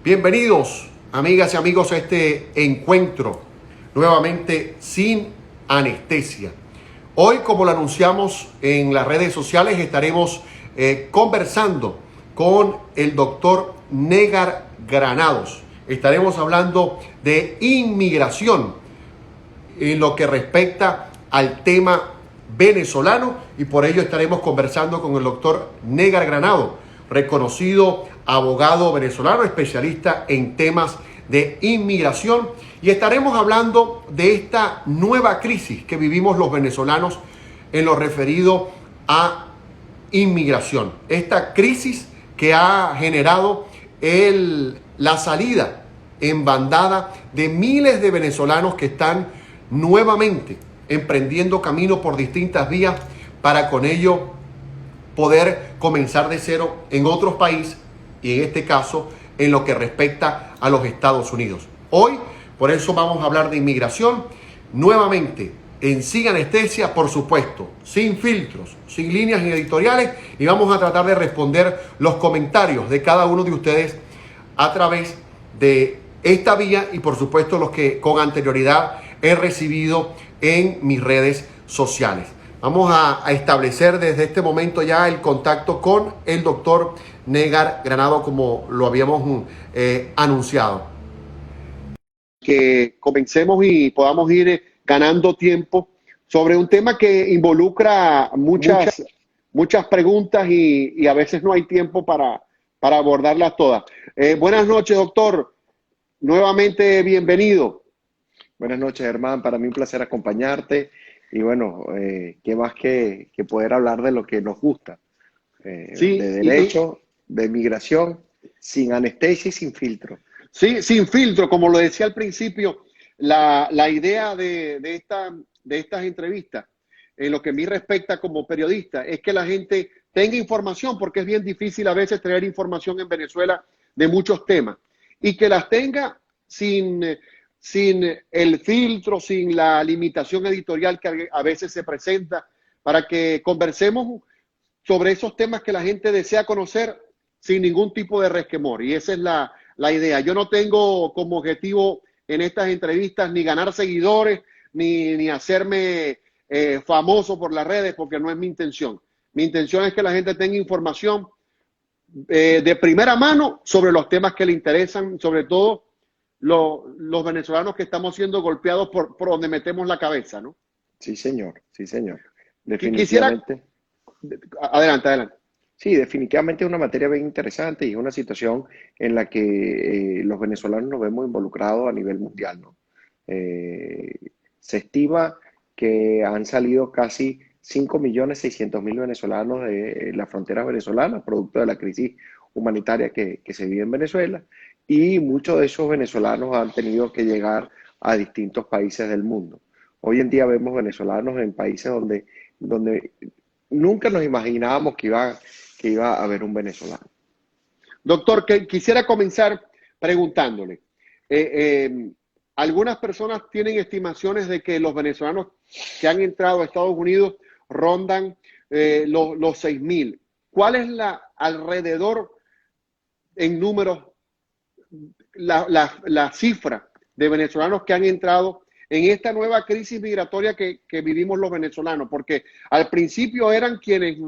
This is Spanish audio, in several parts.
Bienvenidos, amigas y amigos, a este encuentro nuevamente sin anestesia. Hoy, como lo anunciamos en las redes sociales, estaremos conversando con el doctor Negar Granados. Estaremos hablando de inmigración en lo que respecta al tema venezolano, y por ello estaremos conversando con el doctor Negar Granado, reconocido abogado venezolano, especialista en temas de inmigración, y estaremos hablando de esta nueva crisis que vivimos los venezolanos en lo referido a inmigración. Esta crisis que ha generado la salida en bandada de miles de venezolanos que están nuevamente emprendiendo camino por distintas vías para con ello poder comenzar de cero en otros países, y en este caso en lo que respecta a los Estados Unidos. Hoy, por eso vamos a hablar de inmigración nuevamente en Sin Anestesia, por supuesto, sin filtros, sin líneas editoriales, y vamos a tratar de responder los comentarios de cada uno de ustedes a través de esta vía y por supuesto los que con anterioridad he recibido en mis redes sociales. Vamos a establecer desde este momento ya el contacto con el doctor Negar Granado, como lo habíamos anunciado. Que comencemos y podamos ir ganando tiempo sobre un tema que involucra muchas preguntas y a veces no hay tiempo para abordarlas todas. Buenas noches, doctor. Nuevamente bienvenido. Buenas noches, Germán. Para mí un placer acompañarte. Y bueno, qué más que poder hablar de lo que nos gusta, Sí, de derecho, de migración, sin anestesia y sin filtro. Sí, sin filtro, como lo decía al principio, la idea de estas entrevistas, en lo que a mí respecta como periodista, es que la gente tenga información, porque es bien difícil a veces traer información en Venezuela de muchos temas, y que las tenga sin el filtro, sin la limitación editorial que a veces se presenta, para que conversemos sobre esos temas que la gente desea conocer sin ningún tipo de resquemor. Y esa es la idea. Yo no tengo como objetivo en estas entrevistas ni ganar seguidores, ni hacerme famoso por las redes, porque no es mi intención. Mi intención es que la gente tenga información de primera mano sobre los temas que le interesan, sobre todo los venezolanos que estamos siendo golpeados por donde metemos la cabeza, ¿no? Sí, señor, sí, señor. Quisiera, Definitivamente. adelante. Sí, definitivamente es una materia bien interesante y es una situación en la que los venezolanos nos vemos involucrados a nivel mundial, ¿no? Eh, Se estima que han salido casi 5.600.000 venezolanos de las fronteras venezolanas, producto de la crisis humanitaria que se vive en Venezuela, y muchos de esos venezolanos han tenido que llegar a distintos países del mundo. Hoy en día vemos venezolanos en países donde nunca nos imaginábamos que iba a haber un venezolano. Doctor, que quisiera comenzar preguntándole. Eh, eh, Algunas personas tienen estimaciones de que los venezolanos que han entrado a Estados Unidos rondan los 6.000. ¿Cuál es alrededor en números la cifra de venezolanos que han entrado en esta nueva crisis migratoria que vivimos los venezolanos? Porque al principio eran quienes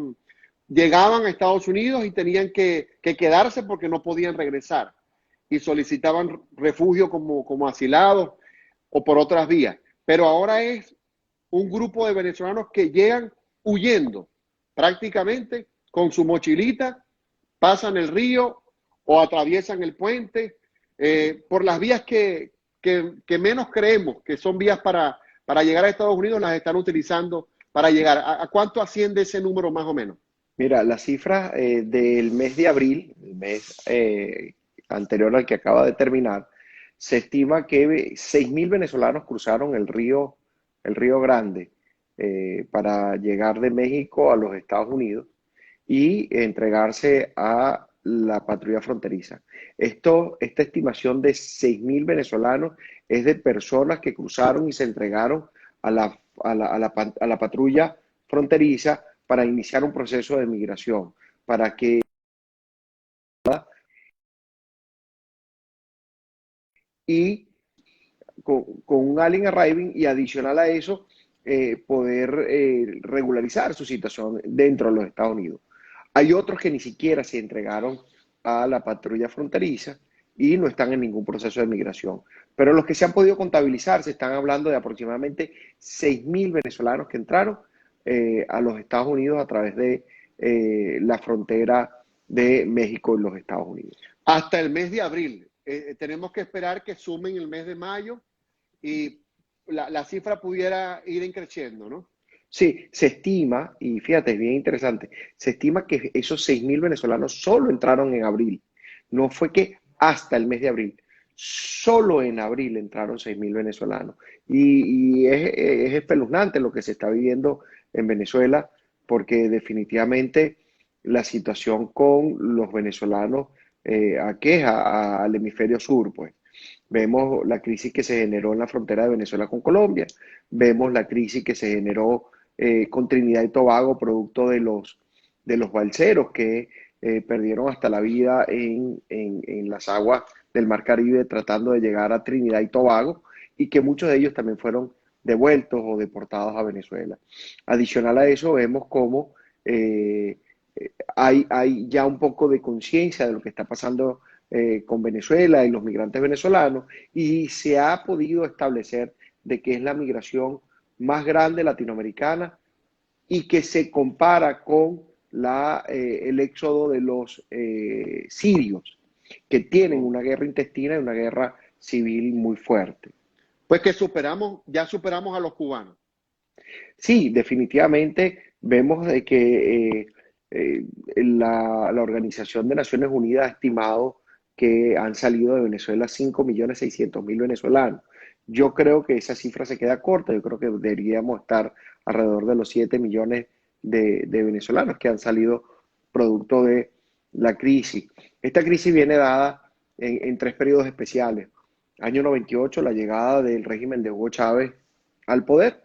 llegaban a Estados Unidos y tenían que quedarse porque no podían regresar y solicitaban refugio como asilados o por otras vías. Pero ahora es un grupo de venezolanos que llegan huyendo prácticamente con su mochilita, pasan el río o atraviesan el puente por las vías que menos creemos que son vías para llegar a Estados Unidos, las están utilizando para llegar. ¿A cuánto asciende ese número más o menos? Mira, la cifra del mes de abril, el mes anterior al que acaba de terminar, se estima que 6.000 venezolanos cruzaron el Río Grande para llegar de México a los Estados Unidos y entregarse a la patrulla fronteriza. Esta estimación de 6.000 venezolanos es de personas que cruzaron y se entregaron a la patrulla fronteriza para iniciar un proceso de migración, para que y con un alien arriving y adicional a eso, poder regularizar su situación dentro de los Estados Unidos. Hay otros que ni siquiera se entregaron a la patrulla fronteriza y no están en ningún proceso de migración. Pero los que se han podido contabilizar, se están hablando de aproximadamente 6.000 venezolanos que entraron a los Estados Unidos a través de la frontera de México y los Estados Unidos. Hasta el mes de abril. Tenemos que esperar que sumen el mes de mayo y la cifra pudiera ir creciendo, ¿no? Sí, se estima, y fíjate, es bien interesante, se estima que esos 6.000 venezolanos solo entraron en abril. No fue que hasta el mes de abril, solo en abril entraron 6.000 venezolanos. Y es espeluznante lo que se está viviendo en Venezuela, porque definitivamente la situación con los venezolanos aqueja al hemisferio sur, pues. Vemos la crisis que se generó en la frontera de Venezuela con Colombia, vemos la crisis que se generó con Trinidad y Tobago, producto de los balseros que perdieron hasta la vida en las aguas del Mar Caribe tratando de llegar a Trinidad y Tobago, y que muchos de ellos también fueron devueltos o deportados a Venezuela. Adicional a eso, vemos cómo hay ya un poco de conciencia de lo que está pasando con Venezuela y los migrantes venezolanos, y se ha podido establecer de que es la migración más grande latinoamericana y que se compara con el éxodo de los sirios, que tienen una guerra intestina y una guerra civil muy fuerte. Pues que ya superamos a los cubanos. Sí, definitivamente vemos de que la Organización de Naciones Unidas ha estimado que han salido de Venezuela 5.600.000 venezolanos. Yo creo que esa cifra se queda corta, yo creo que deberíamos estar alrededor de los 7 millones de venezolanos que han salido producto de la crisis. Esta crisis viene dada en tres periodos especiales. Año 98, la llegada del régimen de Hugo Chávez al poder.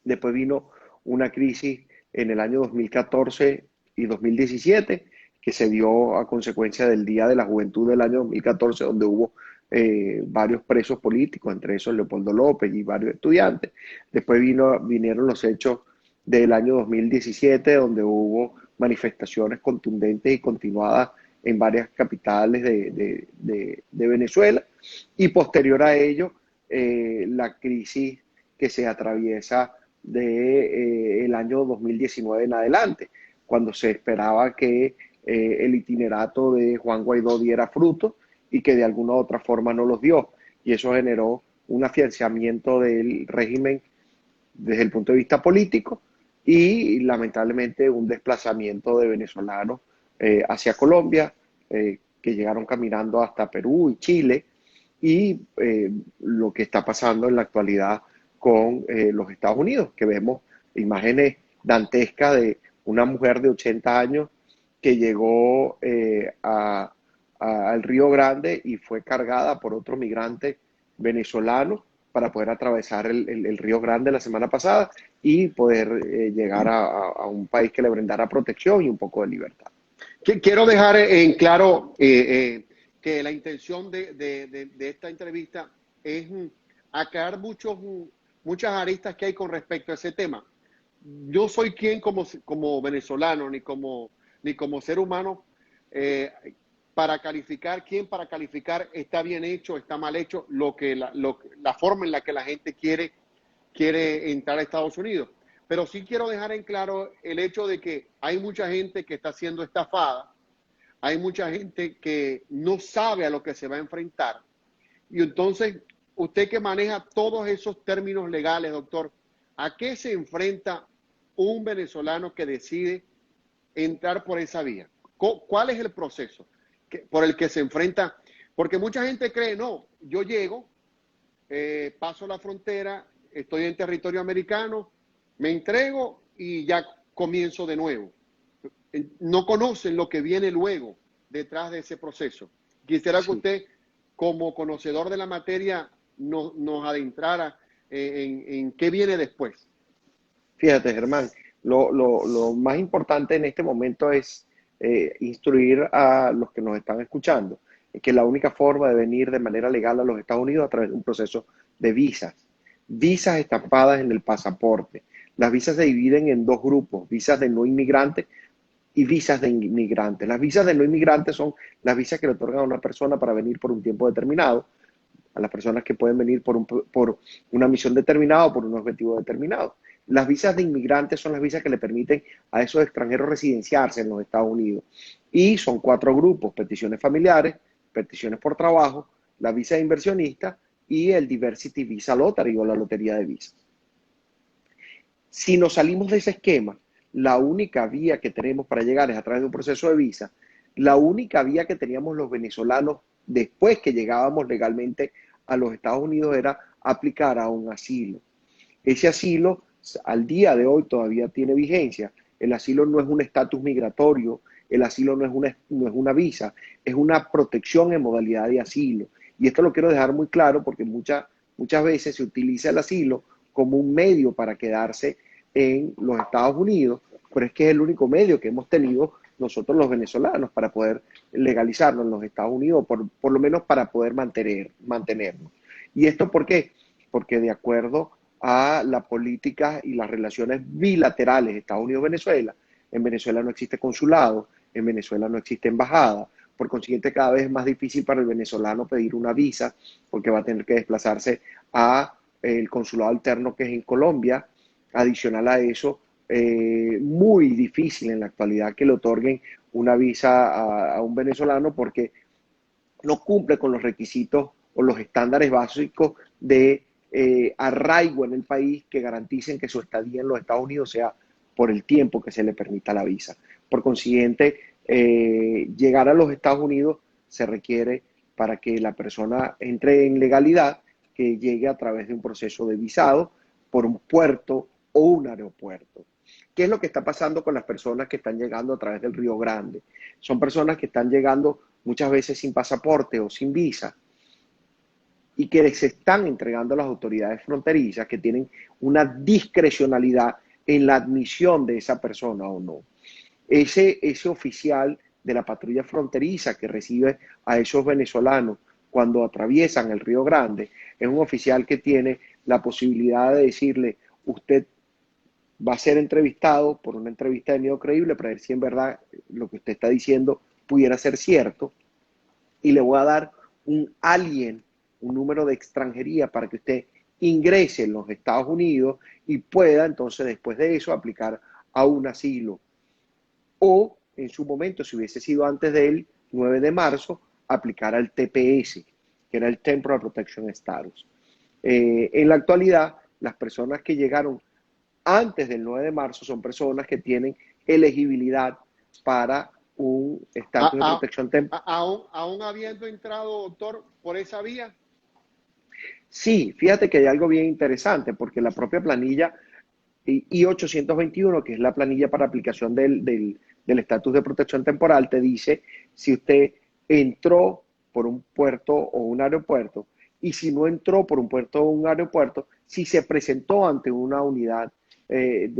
Después vino una crisis en el año 2014 y 2017, que se dio a consecuencia del Día de la Juventud del año 2014, donde hubo varios presos políticos, entre esos Leopoldo López y varios estudiantes. Después vinieron los hechos del año 2017, donde hubo manifestaciones contundentes y continuadas en varias capitales de Venezuela. Y posterior a ello, la crisis que se atraviesa del año 2019 en adelante, cuando se esperaba que el itinerato de Juan Guaidó diera fruto y que de alguna u otra forma no los dio. Y eso generó un afianzamiento del régimen desde el punto de vista político y lamentablemente un desplazamiento de venezolanos hacia Colombia, que llegaron caminando hasta Perú y Chile, y lo que está pasando en la actualidad con los Estados Unidos, que vemos imágenes dantescas de una mujer de 80 años que llegó al Río Grande y fue cargada por otro migrante venezolano para poder atravesar el Río Grande la semana pasada y poder llegar a un país que le brindara protección y un poco de libertad. Quiero dejar en claro que la intención de esta entrevista es aclarar muchas aristas que hay con respecto a ese tema. Yo soy quien como venezolano ni como ser humano para calificar para calificar está bien hecho, está mal hecho, la forma en la que la gente quiere entrar a Estados Unidos. Pero sí quiero dejar en claro el hecho de que hay mucha gente que está siendo estafada, hay mucha gente que no sabe a lo que se va a enfrentar. Y entonces, usted que maneja todos esos términos legales, doctor, ¿a qué se enfrenta un venezolano que decide entrar por esa vía? ¿Cuál es el proceso por el que se enfrenta? Porque mucha gente cree, no, yo llego, paso la frontera, estoy en territorio americano, me entrego y ya comienzo de nuevo. No conocen lo que viene luego detrás de ese proceso. Quisiera que usted, como conocedor de la materia, nos adentrara en qué viene después. Fíjate, Germán, lo más importante en este momento es instruir a los que nos están escuchando que la única forma de venir de manera legal a los Estados Unidos es a través de un proceso de visas. Visas estampadas en el pasaporte. Las visas se dividen en dos grupos, visas de no inmigrantes y visas de inmigrantes. Las visas de no inmigrantes son las visas que le otorgan a una persona para venir por un tiempo determinado, a las personas que pueden venir por una misión determinada o por un objetivo determinado. Las visas de inmigrantes son las visas que le permiten a esos extranjeros residenciarse en los Estados Unidos. Y son cuatro grupos: peticiones familiares, peticiones por trabajo, la visa de inversionista y el Diversity Visa Lottery o la lotería de visas. Si nos salimos de ese esquema, la única vía que tenemos para llegar es a través de un proceso de visa. La única vía que teníamos los venezolanos después que llegábamos legalmente a los Estados Unidos era aplicar a un asilo. Ese asilo al día de hoy todavía tiene vigencia. El asilo no es un estatus migratorio, el asilo no es una visa, es una protección en modalidad de asilo. Y esto lo quiero dejar muy claro porque muchas veces se utiliza el asilo como un medio para quedarse en los Estados Unidos, pero es que es el único medio que hemos tenido nosotros los venezolanos para poder legalizarnos en los Estados Unidos, por lo menos para poder mantenernos. ¿Y esto por qué? Porque de acuerdo a la política y las relaciones bilaterales Estados Unidos-Venezuela, en Venezuela no existe consulado, en Venezuela no existe embajada, por consiguiente cada vez es más difícil para el venezolano pedir una visa porque va a tener que desplazarse a el consulado alterno que es en Colombia. Adicional a eso, muy difícil en la actualidad que le otorguen una visa a un venezolano porque no cumple con los requisitos o los estándares básicos de arraigo en el país que garanticen que su estadía en los Estados Unidos sea por el tiempo que se le permita la visa. Por consiguiente, llegar a los Estados Unidos se requiere, para que la persona entre en legalidad, que llegue a través de un proceso de visado por un puerto o un aeropuerto. ¿Qué es lo que está pasando con las personas que están llegando a través del Río Grande? Son personas que están llegando muchas veces sin pasaporte o sin visa y que se están entregando a las autoridades fronterizas, que tienen una discrecionalidad en la admisión de esa persona o no. Ese oficial de la patrulla fronteriza que recibe a esos venezolanos cuando atraviesan el Río Grande es un oficial que tiene la posibilidad de decirle: usted va a ser entrevistado por una entrevista de medio creíble para ver si en verdad lo que usted está diciendo pudiera ser cierto, y le voy a dar un alien, un número de extranjería para que usted ingrese en los Estados Unidos y pueda entonces después de eso aplicar a un asilo. O en su momento, si hubiese sido antes del 9 de marzo, aplicar al TPS, que era el Temporary Protection Status. En la actualidad, las personas que llegaron antes del 9 de marzo son personas que tienen elegibilidad para un estatus de protección temporal. Aún habiendo entrado, doctor, por esa vía. Sí, fíjate que hay algo bien interesante, porque la propia planilla I-821, que es la planilla para aplicación del estatus de protección temporal, te dice si usted entró por un puerto o un aeropuerto, y si no entró por un puerto o un aeropuerto, si se presentó ante una unidad del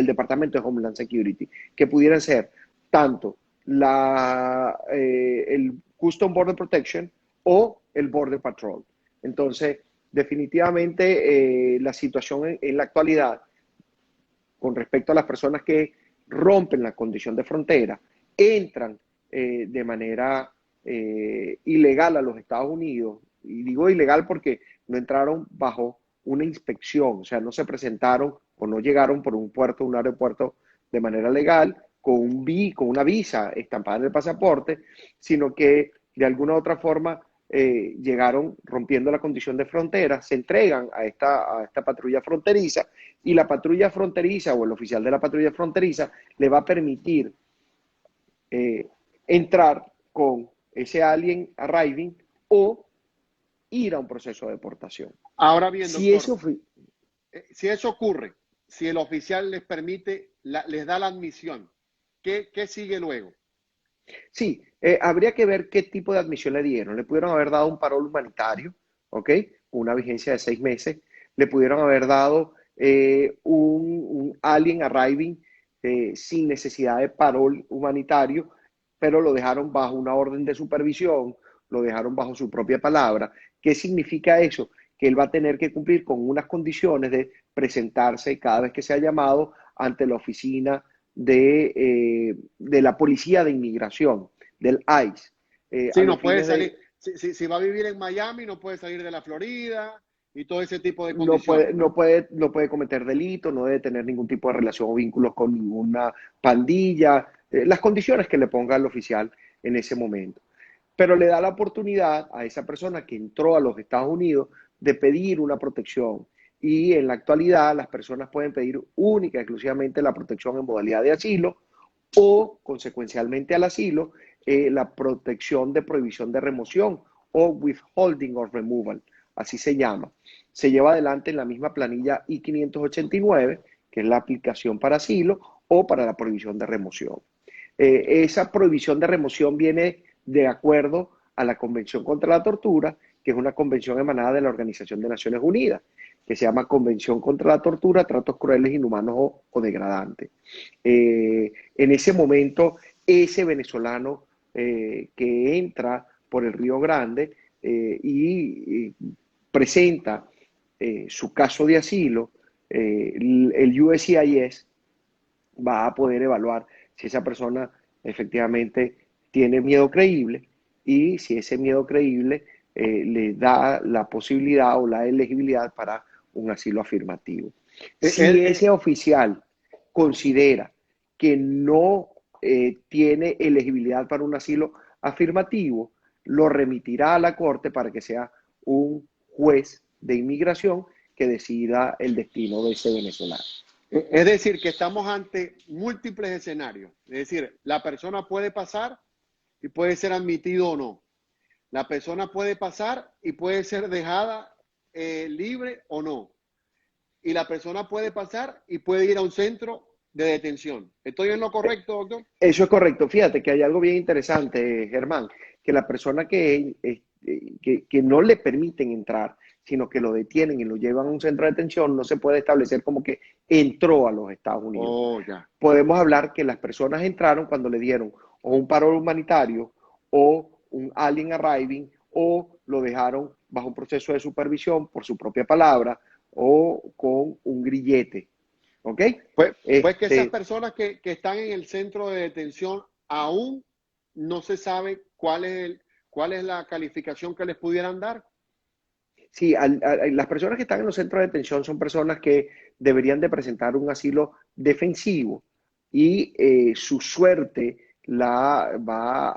Departamento de Homeland Security, que pudieran ser tanto el Custom Border Protection o el Border Patrol. Entonces, definitivamente la situación en la actualidad con respecto a las personas que rompen la condición de frontera, entran de manera ilegal a los Estados Unidos, y digo ilegal porque no entraron bajo una inspección, o sea, no se presentaron o no llegaron por un puerto o un aeropuerto de manera legal con una visa estampada en el pasaporte, sino que de alguna u otra forma llegaron rompiendo la condición de frontera, se entregan a esta patrulla fronteriza, y la patrulla fronteriza o el oficial de la patrulla fronteriza le va a permitir entrar con ese alien arriving o ir a un proceso de deportación. Ahora bien, Si doctor, eso, si eso ocurre, si el oficial les permite, les da la admisión, ¿qué sigue luego? sí, habría que ver qué tipo de admisión le dieron. Le pudieron haber dado un parol humanitario, ¿ok? Una vigencia de 6 meses. Le pudieron haber dado un alien arriving sin necesidad de parol humanitario pero lo dejaron bajo una orden de supervisión, lo dejaron bajo su propia palabra. ¿Qué significa eso? Que él va a tener que cumplir con unas condiciones de presentarse cada vez que sea llamado ante la oficina de la Policía de Inmigración, del ICE, a Sí, los no puede fines salir. de, Si va a vivir en Miami, no puede salir de la Florida y todo ese tipo de no puede, condiciones, no ¿no? puede, no puede cometer delito, no debe tener ningún tipo de relación o vínculos con ninguna pandilla, las condiciones que le ponga el oficial en ese momento. Pero le da la oportunidad a esa persona que entró a los Estados Unidos de pedir una protección. Y en la actualidad las personas pueden pedir única y exclusivamente la protección en modalidad de asilo o, consecuencialmente al asilo, la protección de prohibición de remoción o withholding of removal, así se llama. Se lleva adelante en la misma planilla I-589, que es la aplicación para asilo o para la prohibición de remoción. Esa prohibición de remoción viene de acuerdo a la Convención contra la Tortura, que es una convención emanada de la Organización de Naciones Unidas, que se llama Convención contra la Tortura, Tratos Crueles, Inhumanos o Degradantes. En ese momento, ese venezolano que entra por el Río Grande y presenta su caso de asilo, el USCIS va a poder evaluar si esa persona efectivamente tiene miedo creíble y si ese miedo creíble le da la posibilidad o la elegibilidad para un asilo afirmativo. Eh, eh, Si ese eh, oficial considera que no tiene elegibilidad para un asilo afirmativo, lo remitirá a la Corte para que sea un juez de inmigración que decida el destino de ese venezolano. es decir, que estamos ante múltiples escenarios. Es decir, la persona puede pasar y puede ser admitido o no. La persona puede pasar y puede ser dejada libre o no. Y la persona puede pasar y puede ir a un centro de detención. ¿Estoy en lo correcto, doctor? Eso es correcto. Fíjate que hay algo bien interesante, Germán, que la persona que no le permiten entrar, sino que lo detienen y lo llevan a un centro de detención, no se puede establecer como que entró a los Estados Unidos. Oh, ya. Podemos hablar que las personas entraron cuando le dieron o un paro humanitario o un alien arriving o lo dejaron bajo un proceso de supervisión por su propia palabra o con un grillete. ¿Ok? Pues que esas Este, personas que están en el centro de detención aún no se sabe cuál es la calificación que les pudieran dar. Sí, las personas que están en los centros de detención son personas que deberían de presentar un asilo defensivo y su suerte la va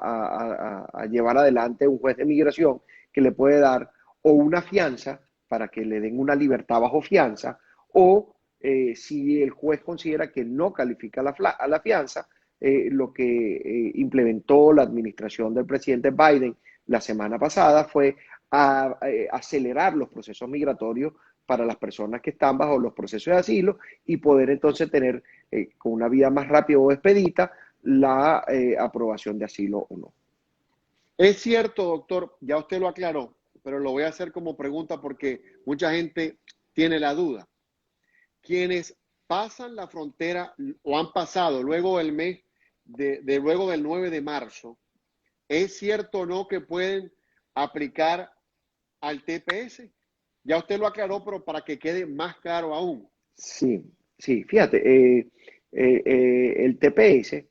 a llevar adelante un juez de migración que le puede dar o una fianza para que le den una libertad bajo fianza o si el juez considera que no califica a la fianza, lo que implementó la administración del presidente Biden la semana pasada fue acelerar los procesos migratorios para las personas que están bajo los procesos de asilo y poder entonces tener con una vía más rápida o expedita la aprobación de asilo o no. Es cierto, doctor, ya usted lo aclaró, pero lo voy a hacer como pregunta porque mucha gente tiene la duda. Quienes pasan la frontera o han pasado luego del mes luego del 9 de marzo, ¿es cierto o no que pueden aplicar al TPS? Ya usted lo aclaró, pero para que quede más claro aún. Sí, sí, fíjate, el TPS,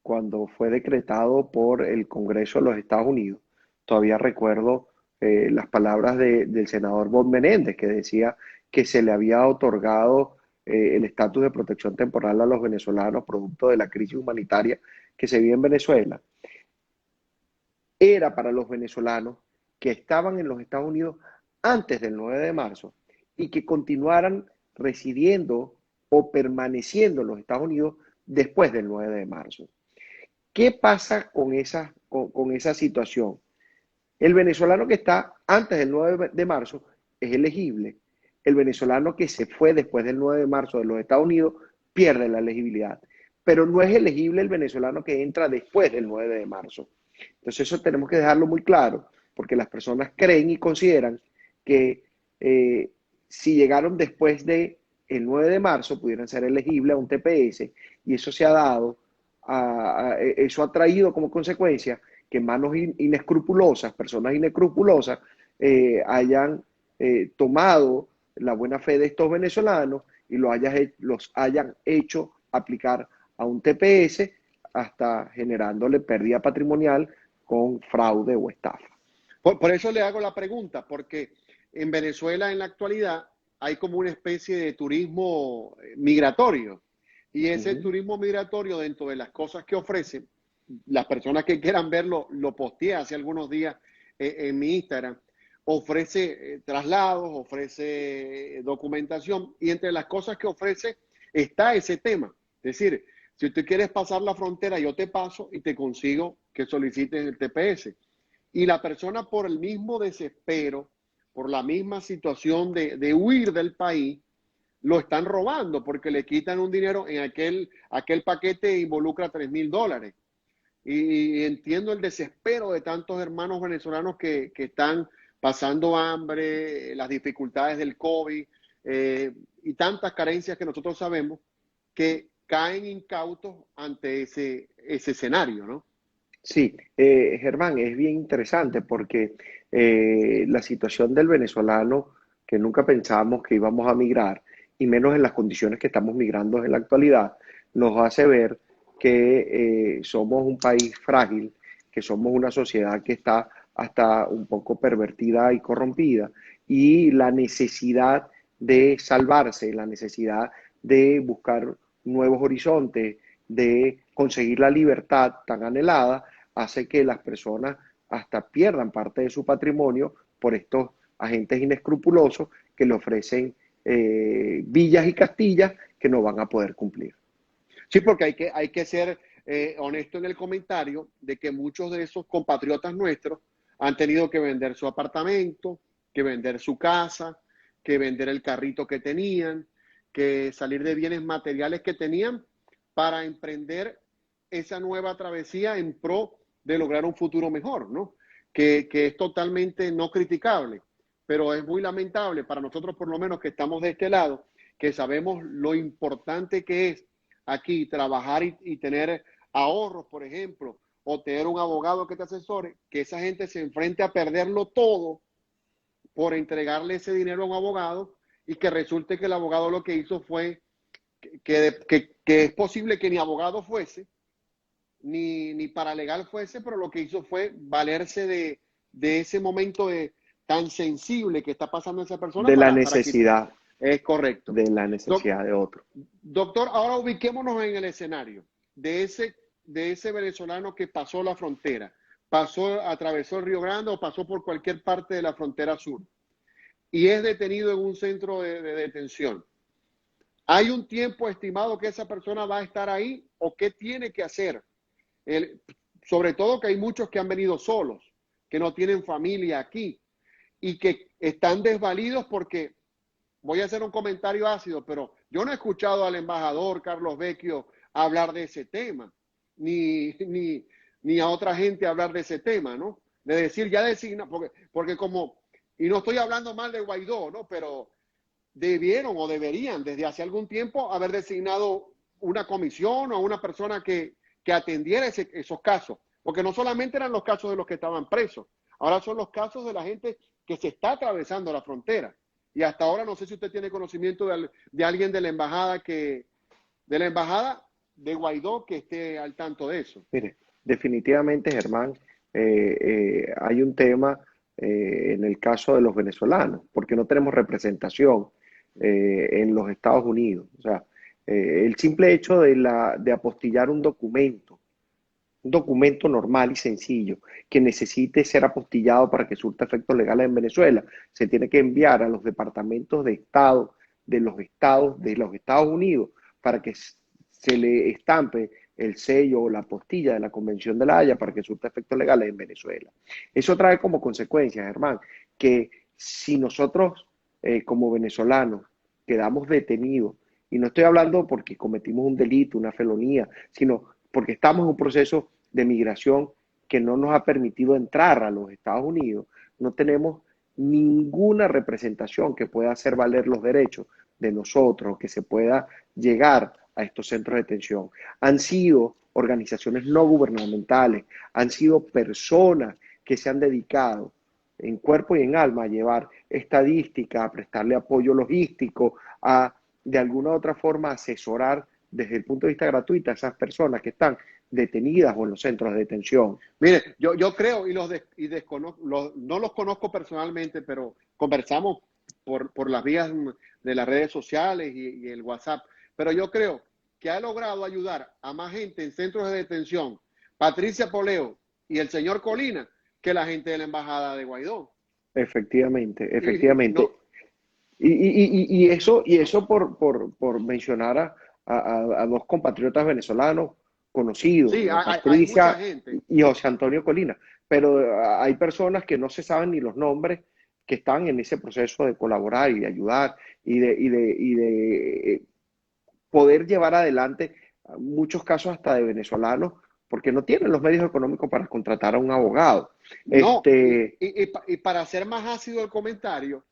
cuando fue decretado por el Congreso de los Estados Unidos, todavía recuerdo las palabras del senador Bob Menéndez, que decía que se le había otorgado el estatus de protección temporal a los venezolanos producto de la crisis humanitaria que se vive en Venezuela. Era para los venezolanos que estaban en los Estados Unidos antes del 9 de marzo y que continuaran residiendo o permaneciendo en los Estados Unidos después del 9 de marzo. ¿Qué pasa con esa situación? El venezolano que está antes del 9 de marzo es elegible. El venezolano que se fue después del 9 de marzo de los Estados Unidos pierde la elegibilidad. Pero no es elegible el venezolano que entra después del 9 de marzo. Entonces eso tenemos que dejarlo muy claro, porque las personas creen y consideran que si llegaron después del 9 de marzo pudieran ser elegibles a un TPS y eso se ha dado eso ha traído como consecuencia que manos inescrupulosas, personas inescrupulosas, hayan tomado la buena fe de estos venezolanos y los hayan hecho aplicar a un TPS hasta generándole pérdida patrimonial con fraude o estafa. Por eso le hago la pregunta, porque en Venezuela en la actualidad hay como una especie de turismo migratorio. Y ese turismo migratorio, dentro de las cosas que ofrece, las personas que quieran verlo, lo posteé hace algunos días en mi Instagram, ofrece traslados, ofrece documentación, y entre las cosas que ofrece está ese tema. Es decir, si tú quieres pasar la frontera, yo te paso y te consigo que solicites el TPS. Y la persona, por el mismo desespero, por la misma situación de huir del país, lo están robando porque le quitan un dinero en aquel paquete involucra $3,000. Y entiendo el desespero de tantos hermanos venezolanos que están pasando hambre, las dificultades del COVID y tantas carencias que nosotros sabemos que caen incautos ante ese escenario, ¿no? Sí, Germán, es bien interesante porque la situación del venezolano, que nunca pensábamos que íbamos a migrar, y menos en las condiciones que estamos migrando en la actualidad, nos hace ver que somos un país frágil, que somos una sociedad que está hasta un poco pervertida y corrompida, y la necesidad de salvarse, la necesidad de buscar nuevos horizontes, de conseguir la libertad tan anhelada, hace que las personas hasta pierdan parte de su patrimonio por estos agentes inescrupulosos que le ofrecen villas y castillas que no van a poder cumplir. Sí, porque hay que ser honesto en el comentario de que muchos de esos compatriotas nuestros han tenido que vender su apartamento, que vender su casa, que vender el carrito que tenían, que salir de bienes materiales que tenían para emprender esa nueva travesía en pro de lograr un futuro mejor, ¿no? Que es totalmente no criticable, pero es muy lamentable para nosotros, por lo menos que estamos de este lado, que sabemos lo importante que es aquí trabajar y tener ahorros, por ejemplo, o tener un abogado que te asesore, que esa gente se enfrente a perderlo todo por entregarle ese dinero a un abogado y que resulte que el abogado lo que hizo fue que es posible que ni abogado fuese, ni paralegal fuese, pero lo que hizo fue valerse de ese momento tan sensible que está pasando esa persona De la para quitar. necesidad, Es correcto. de la necesidad de otro. Doctor, ahora ubiquémonos en el escenario de ese venezolano que pasó la frontera, atravesó el Río Grande o pasó por cualquier parte de la frontera sur y es detenido en un centro de detención. ¿Hay un tiempo estimado que esa persona va a estar ahí o qué tiene que hacer? Sobre todo que hay muchos que han venido solos, que no tienen familia aquí y que están desvalidos porque, voy a hacer un comentario ácido, pero yo no he escuchado al embajador Carlos Vecchio hablar de ese tema, ni a otra gente hablar de ese tema, ¿no? De decir, ya designa, porque como, y no estoy hablando mal de Guaidó, ¿no? Pero debieron o deberían desde hace algún tiempo haber designado una comisión o una persona que atendiera esos casos, porque no solamente eran los casos de los que estaban presos, ahora son los casos de la gente que se está atravesando la frontera. Y hasta ahora no sé si usted tiene conocimiento de alguien de la embajada de Guaidó que esté al tanto de eso. Mire, definitivamente, Germán, hay un tema en el caso de los venezolanos, porque no tenemos representación en los Estados Unidos. O sea, el simple hecho de apostillar un documento normal y sencillo que necesite ser apostillado para que surta efectos legales en Venezuela, se tiene que enviar a los departamentos de Estado de los Estados Unidos para que se le estampe el sello o la apostilla de la Convención de la Haya para que surta efectos legales en Venezuela. Eso trae como consecuencia, Germán, que si nosotros como venezolanos quedamos detenidos, y no estoy hablando porque cometimos un delito, una felonía, sino porque estamos en un proceso de migración que no nos ha permitido entrar a los Estados Unidos, no tenemos ninguna representación que pueda hacer valer los derechos de nosotros, que se pueda llegar a estos centros de detención. Han sido organizaciones no gubernamentales, han sido personas que se han dedicado en cuerpo y en alma a llevar estadística, a prestarle apoyo logístico, a de alguna u otra forma asesorar desde el punto de vista gratuito a esas personas que están detenidas o en los centros de detención. Mire, yo creo, no los conozco personalmente, pero conversamos por las vías de las redes sociales y el WhatsApp, pero yo creo que ha logrado ayudar a más gente en centros de detención, Patricia Poleo y el señor Colina, que la gente de la embajada de Guaidó. Efectivamente, Y efectivamente. no, Y eso por mencionar a dos compatriotas venezolanos conocidos, sí, hay mucha Patricia gente. y José Antonio Colina, pero hay personas que no se saben ni los nombres que están en ese proceso de colaborar y de ayudar y de poder llevar adelante muchos casos hasta de venezolanos porque no tienen los medios económicos para contratar a un abogado. No, Este, y para hacer más ácido el comentario,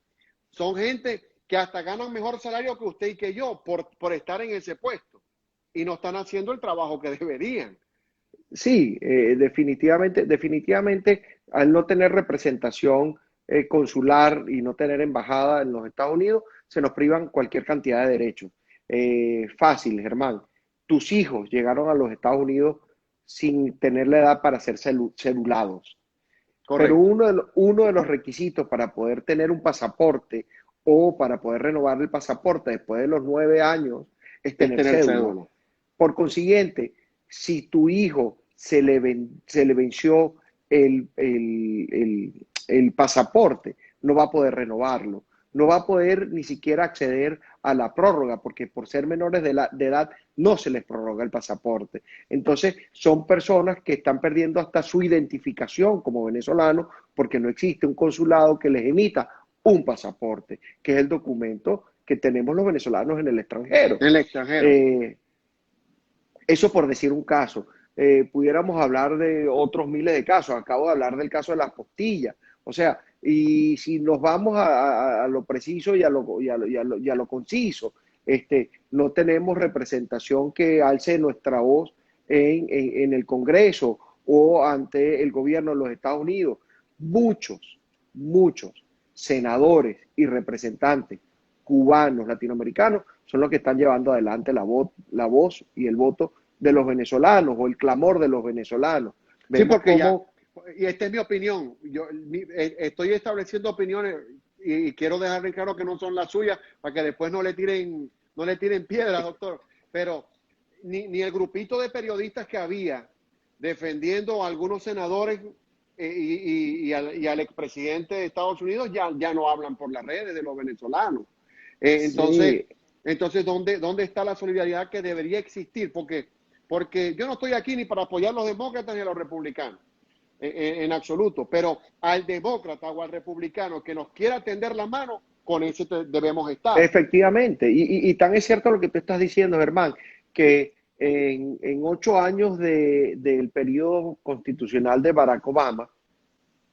son gente que hasta ganan mejor salario que usted y que yo por estar en ese puesto y no están haciendo el trabajo que deberían. Sí, definitivamente, definitivamente, al no tener representación consular y no tener embajada en los Estados Unidos, se nos privan cualquier cantidad de derechos. Fácil, Germán. Tus hijos llegaron a los Estados Unidos sin tener la edad para ser cedulados. Pero Correcto. uno de los requisitos para poder tener un pasaporte o para poder renovar el pasaporte después de los 9 años es Es tener tener cédula. cédula. Por consiguiente, si tu hijo se le venció el pasaporte, no va a poder renovarlo, no va a poder ni siquiera acceder a la prórroga, porque por ser menores de edad no se les prorroga el pasaporte. Entonces, son personas que están perdiendo hasta su identificación como venezolanos, porque no existe un consulado que les emita un pasaporte, que es el documento que tenemos los venezolanos en el extranjero. En el extranjero. Eh, Eso por decir un caso. Pudiéramos hablar de otros miles de casos. Acabo de hablar del caso de las postillas. O sea, y si nos vamos a lo preciso y a lo conciso, no tenemos representación que alce nuestra voz en el Congreso o ante el gobierno de los Estados Unidos. Muchos senadores y representantes cubanos, latinoamericanos, son los que están llevando adelante la voz y el voto de los venezolanos o el clamor de los venezolanos. Sí, Vemos porque ya, cómo, y esta es mi opinión. Estoy estableciendo opiniones y quiero dejar en claro que no son las suyas para que después no le tiren piedras, doctor. Pero ni el grupito de periodistas que había defendiendo a algunos senadores y al expresidente de Estados Unidos ya no hablan por las redes de los venezolanos. Entonces, sí, ¿dónde está la solidaridad que debería existir? Porque yo no estoy aquí ni para apoyar a los demócratas ni a los republicanos, en absoluto, pero al demócrata o al republicano que nos quiera tender la mano, con ese debemos estar. efectivamente. Y tan es cierto lo que tú estás diciendo, Germán, que en 8 años del periodo constitucional de Barack Obama,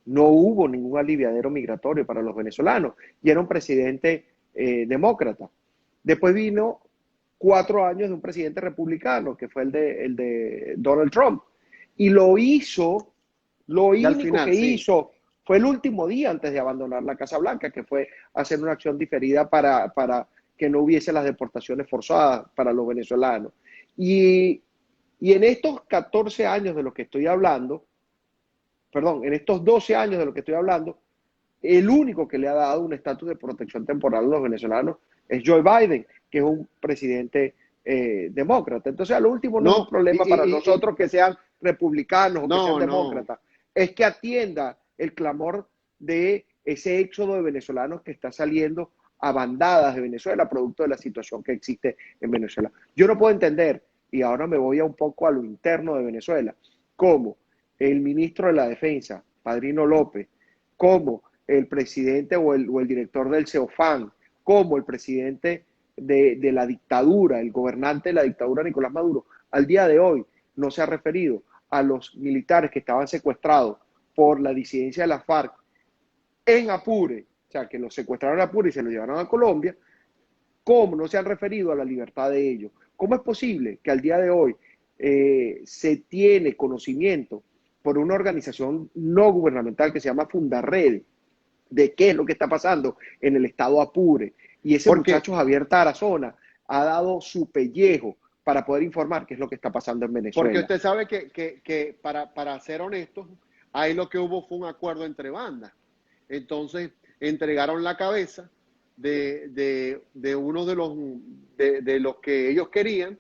no hubo ningún aliviadero migratorio para los venezolanos y era un presidente demócrata. Después vino 4 años de un presidente republicano, que fue el de Donald Trump. Y lo Y al único final, que sí. hizo fue el último día antes de abandonar la Casa Blanca, que fue hacer una acción diferida para que no hubiese las deportaciones forzadas para los venezolanos. Y, y en estos 14 años de los que estoy hablando, perdón, en estos 12 años de lo que estoy hablando, el único que le ha dado un estatus de protección temporal a los venezolanos es Joe Biden, que es un presidente demócrata. Entonces, a lo último no es un No, problema para nosotros que sean republicanos o que sean no, no. demócratas, es que atienda el clamor de ese éxodo de venezolanos que está saliendo a bandadas de Venezuela, producto de la situación que existe en Venezuela. Yo no puedo entender, y ahora me voy a un poco a lo interno de Venezuela, cómo el ministro de la Defensa, Padrino López, cómo el presidente o el director del CEOFAN, como el presidente de la dictadura, el gobernante de la dictadura Nicolás Maduro, al día de hoy no se ha referido a los militares que estaban secuestrados por la disidencia de la FARC en Apure, o sea, que los secuestraron en Apure y se los llevaron a Colombia. ¿Cómo no se han referido a la libertad de ellos? ¿Cómo es posible que al día de hoy se tiene conocimiento por una organización no gubernamental que se llama Fundarred de qué es lo que está pasando en el estado Apure. Y ese Porque, muchacho Javier Tarazona ha dado su pellejo para poder informar qué es lo que está pasando en porque Venezuela. usted sabe que para ser honestos, ahí lo que hubo fue un acuerdo entre bandas. Entonces, entregaron la cabeza de uno de los que ellos querían,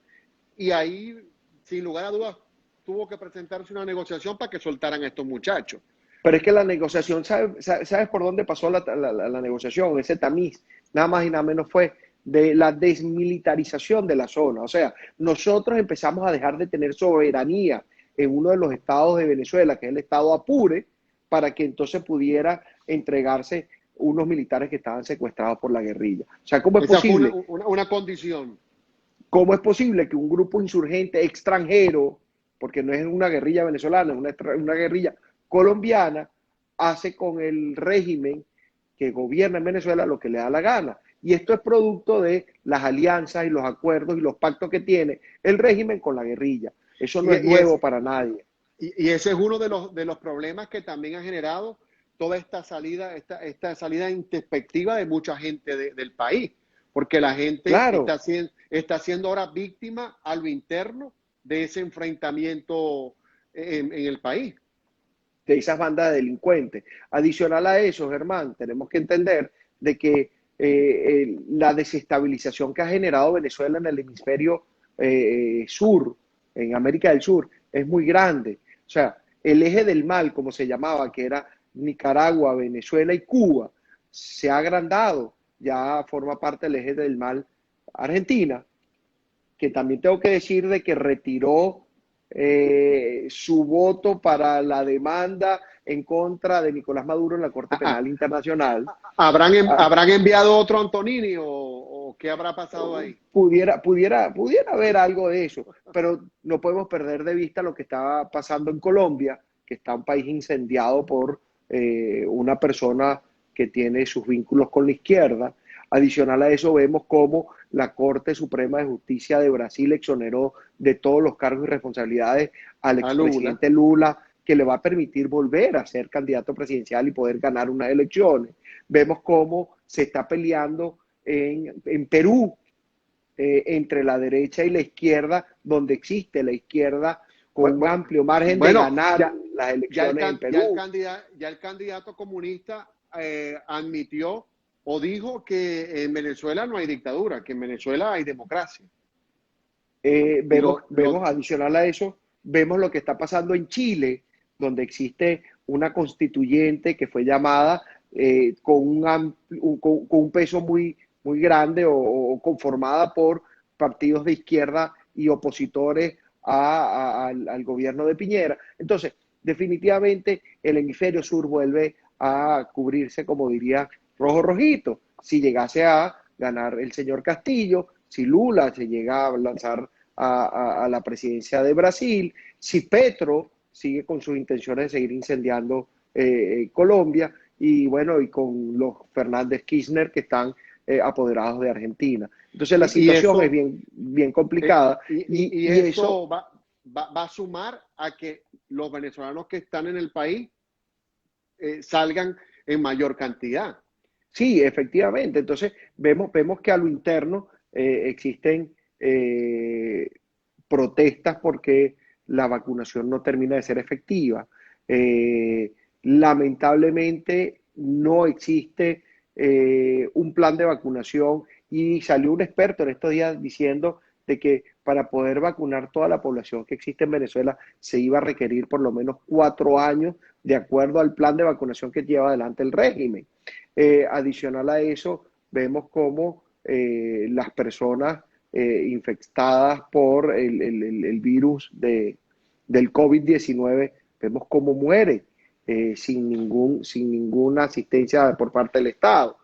y ahí, sin lugar a dudas, tuvo que presentarse una negociación para que soltaran a estos muchachos. Pero es que la negociación, ¿sabes por dónde pasó la negociación? Ese tamiz, nada más y nada menos fue de la desmilitarización de la zona. O sea, nosotros empezamos a dejar de tener soberanía en uno de los estados de Venezuela, que es el estado Apure, para que entonces pudiera entregarse unos militares que estaban secuestrados por la guerrilla. O sea, ¿cómo es Esa fue posible? una condición. ¿Cómo es posible que un grupo insurgente extranjero, porque no es una guerrilla venezolana, es una guerrilla colombiana, hace con el régimen que gobierna en Venezuela lo que le da la gana? Y esto es producto de las alianzas y los acuerdos y los pactos que tiene el régimen con la guerrilla. Eso no es Y, es, nuevo para nadie. y ese es uno de los problemas que también ha generado toda esta salida introspectiva de mucha gente del país, porque la gente Claro, está siendo ahora víctima a lo interno de ese enfrentamiento en el país. de esas bandas de delincuentes. Adicional a eso, Germán, tenemos que entender de que la desestabilización que ha generado Venezuela en el hemisferio sur, en América del Sur, es muy grande. O sea, el eje del mal, como se llamaba, que era Nicaragua, Venezuela y Cuba, se ha agrandado, ya forma parte del eje del mal Argentina, que también tengo que decir de que retiró su voto para la demanda en contra de Nicolás Maduro en la Corte Ah, ah, Penal Internacional. Ah, ¿Habrán enviado otro Antonini o qué habrá pasado ahí? pudiera haber algo de eso, pero no podemos perder de vista lo que está pasando en Colombia, que está un país incendiado por una persona que tiene sus vínculos con la izquierda. Adicional a eso, vemos cómo la Corte Suprema de Justicia de Brasil exoneró de todos los cargos y responsabilidades al A Lula. expresidente Lula, que le va a permitir volver a ser candidato presidencial y poder ganar unas elecciones. Vemos cómo se está peleando en Perú entre la derecha y la izquierda, donde existe la izquierda con un amplio margen de Bueno, ganar las elecciones en Perú. ya el candidato comunista admitió o dijo que en Venezuela no hay dictadura, que en Venezuela hay democracia. Y Vemos adicional a eso, vemos lo que está pasando en Chile, donde existe una constituyente que fue llamada con un peso muy grande o conformada por partidos de izquierda y opositores al gobierno de Piñera. Entonces, definitivamente el hemisferio sur vuelve a cubrirse, como diría rojo rojito. Si llegase a ganar el señor Castillo, si Lula se llega a lanzar a la presidencia de Brasil, si Petro sigue con sus intenciones de seguir incendiando Colombia, y bueno, y con los Fernández Kirchner que están apoderados de Argentina. Entonces la y situación es eso, bien complicada y y eso, eso va a sumar a que los venezolanos que están en el país salgan en mayor cantidad. sí, efectivamente. Entonces vemos que a lo interno existen protestas porque la vacunación no termina de ser efectiva. Lamentablemente no existe un plan de vacunación y salió un experto en estos días diciendo de que para poder vacunar toda la población que existe en Venezuela se iba a requerir por lo menos 4 años de acuerdo al plan de vacunación que lleva adelante el régimen. Adicional a eso, vemos cómo las personas infectadas por el virus del COVID-19, vemos cómo mueren sin ninguna asistencia por parte del Estado.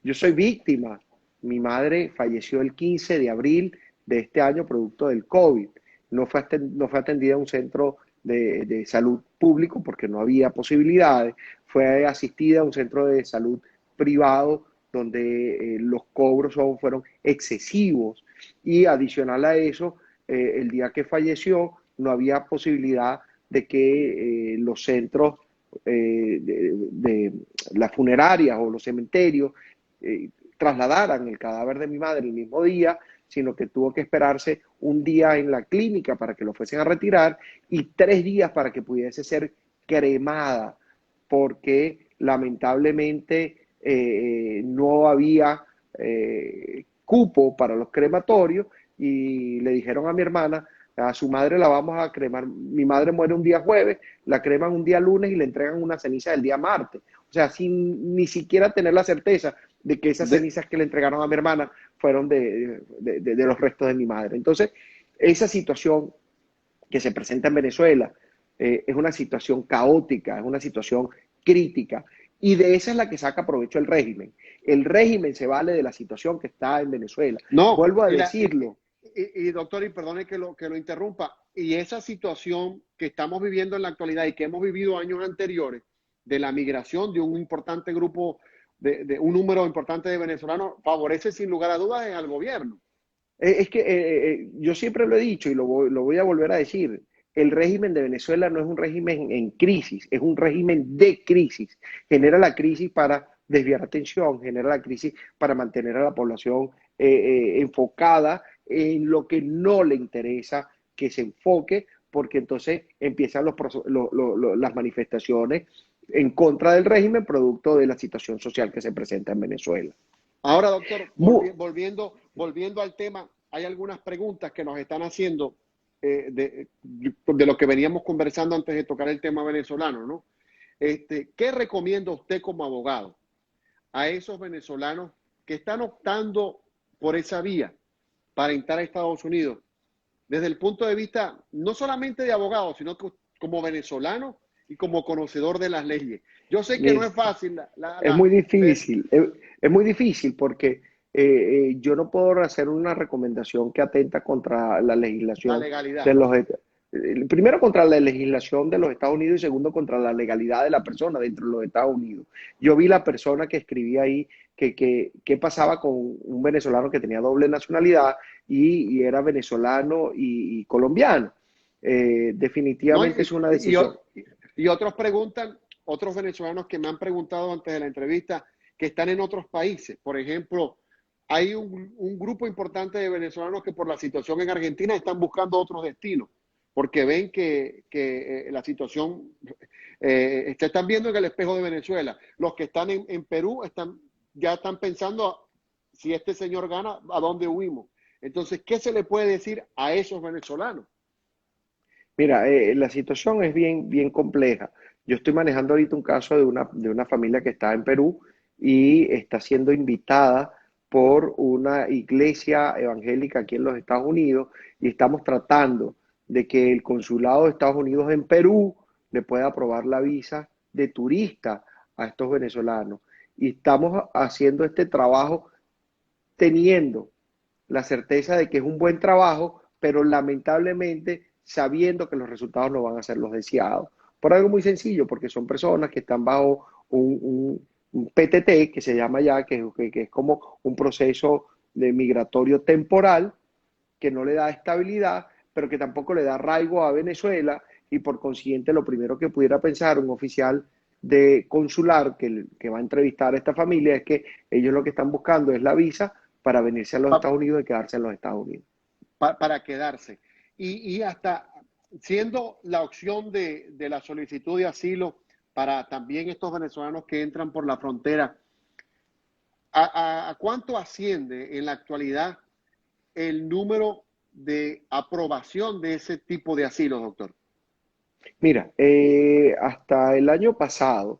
Yo soy víctima. Mi madre falleció el 15 de abril de este año producto del COVID. No fue atendida a un centro de salud público porque no había posibilidades. Fue asistida a un centro de salud privado donde los cobros fueron excesivos y adicional a eso, el día que falleció, no había posibilidad de que los centros de las funerarias o los cementerios trasladaran el cadáver de mi madre el mismo día, sino que tuvo que esperarse un día en la clínica para que lo fuesen a retirar y 3 días para que pudiese ser cremada, porque lamentablemente no había cupo para los crematorios y le dijeron a mi hermana, a su madre la vamos a cremar, mi madre muere un día jueves, la creman un día lunes y le entregan una ceniza del día martes. O sea, sin ni siquiera tener la certeza de que esas cenizas que le entregaron a mi hermana fueron de los restos de mi madre. Entonces, esa situación que se presenta en Venezuela es una situación caótica, es una situación crítica, y de esa es la que saca provecho el régimen. El régimen se vale de la situación que está en Venezuela. No, Vuelvo a decirlo. doctor, y perdone que lo interrumpa, y esa situación que estamos viviendo en la actualidad y que hemos vivido años anteriores, de la migración de un importante grupo, de un número importante de venezolanos, favorece sin lugar a dudas al gobierno. Es que yo siempre lo he dicho y lo voy a volver a decir. El régimen de Venezuela no es un régimen en crisis, es un régimen de crisis. Genera la crisis para desviar atención, genera la crisis para mantener a la población enfocada en lo que no le interesa que se enfoque, porque entonces empiezan las manifestaciones en contra del régimen producto de la situación social que se presenta en Venezuela. Ahora, doctor, Mu- volviendo al tema, hay algunas preguntas que nos están haciendo de lo que veníamos conversando antes de tocar el tema venezolano, ¿no? ¿Qué recomienda usted como abogado a esos venezolanos que están optando por esa vía para entrar a Estados Unidos? Desde el punto de vista no solamente de abogado, sino como venezolano y como conocedor de las leyes. Yo sé que no es fácil. Es muy difícil, es muy difícil porque yo no puedo hacer una recomendación que atenta contra la la legislación legalidad. de primero contra la legislación de los Estados Unidos y segundo contra la legalidad de la persona dentro de los Estados Unidos. Yo vi la persona que escribía ahí qué pasaba con un venezolano que tenía doble nacionalidad y era venezolano y colombiano. ¿No? Definitivamente es una decisión. Y otros preguntan, otros venezolanos que me han preguntado antes de la entrevista, que están en otros países. Por ejemplo, hay un grupo importante de venezolanos que por la situación en Argentina están buscando otros destinos, porque ven que la situación se están viendo en el espejo de Venezuela. Los que están en Perú ya están pensando, si este señor gana, ¿a dónde huimos? Entonces, ¿qué se le puede decir a esos venezolanos? Mira, la situación es bien compleja. Yo estoy manejando ahorita un caso de una familia que está en Perú y está siendo invitada por una iglesia evangélica aquí en los Estados Unidos y estamos tratando de que el consulado de Estados Unidos en Perú le pueda aprobar la visa de turista a estos venezolanos. Y estamos haciendo este trabajo teniendo la certeza de que es un buen trabajo, pero lamentablemente sabiendo que los resultados no van a ser los deseados. Por algo muy sencillo, porque son personas que están bajo un PTT, que se llama ya, que es como un proceso de migratorio temporal, que no le da estabilidad, pero que tampoco le da arraigo a Venezuela, y por consiguiente lo primero que pudiera pensar un oficial de consular que va a entrevistar a esta familia es que ellos lo que están buscando es la visa para venirse a los Estados Unidos y quedarse en los Estados Unidos. Para quedarse. Y hasta siendo la opción de la solicitud de asilo para también estos venezolanos que entran por la frontera, ¿a cuánto asciende en la actualidad el número de aprobación de ese tipo de asilo, doctor? Mira, hasta el año pasado,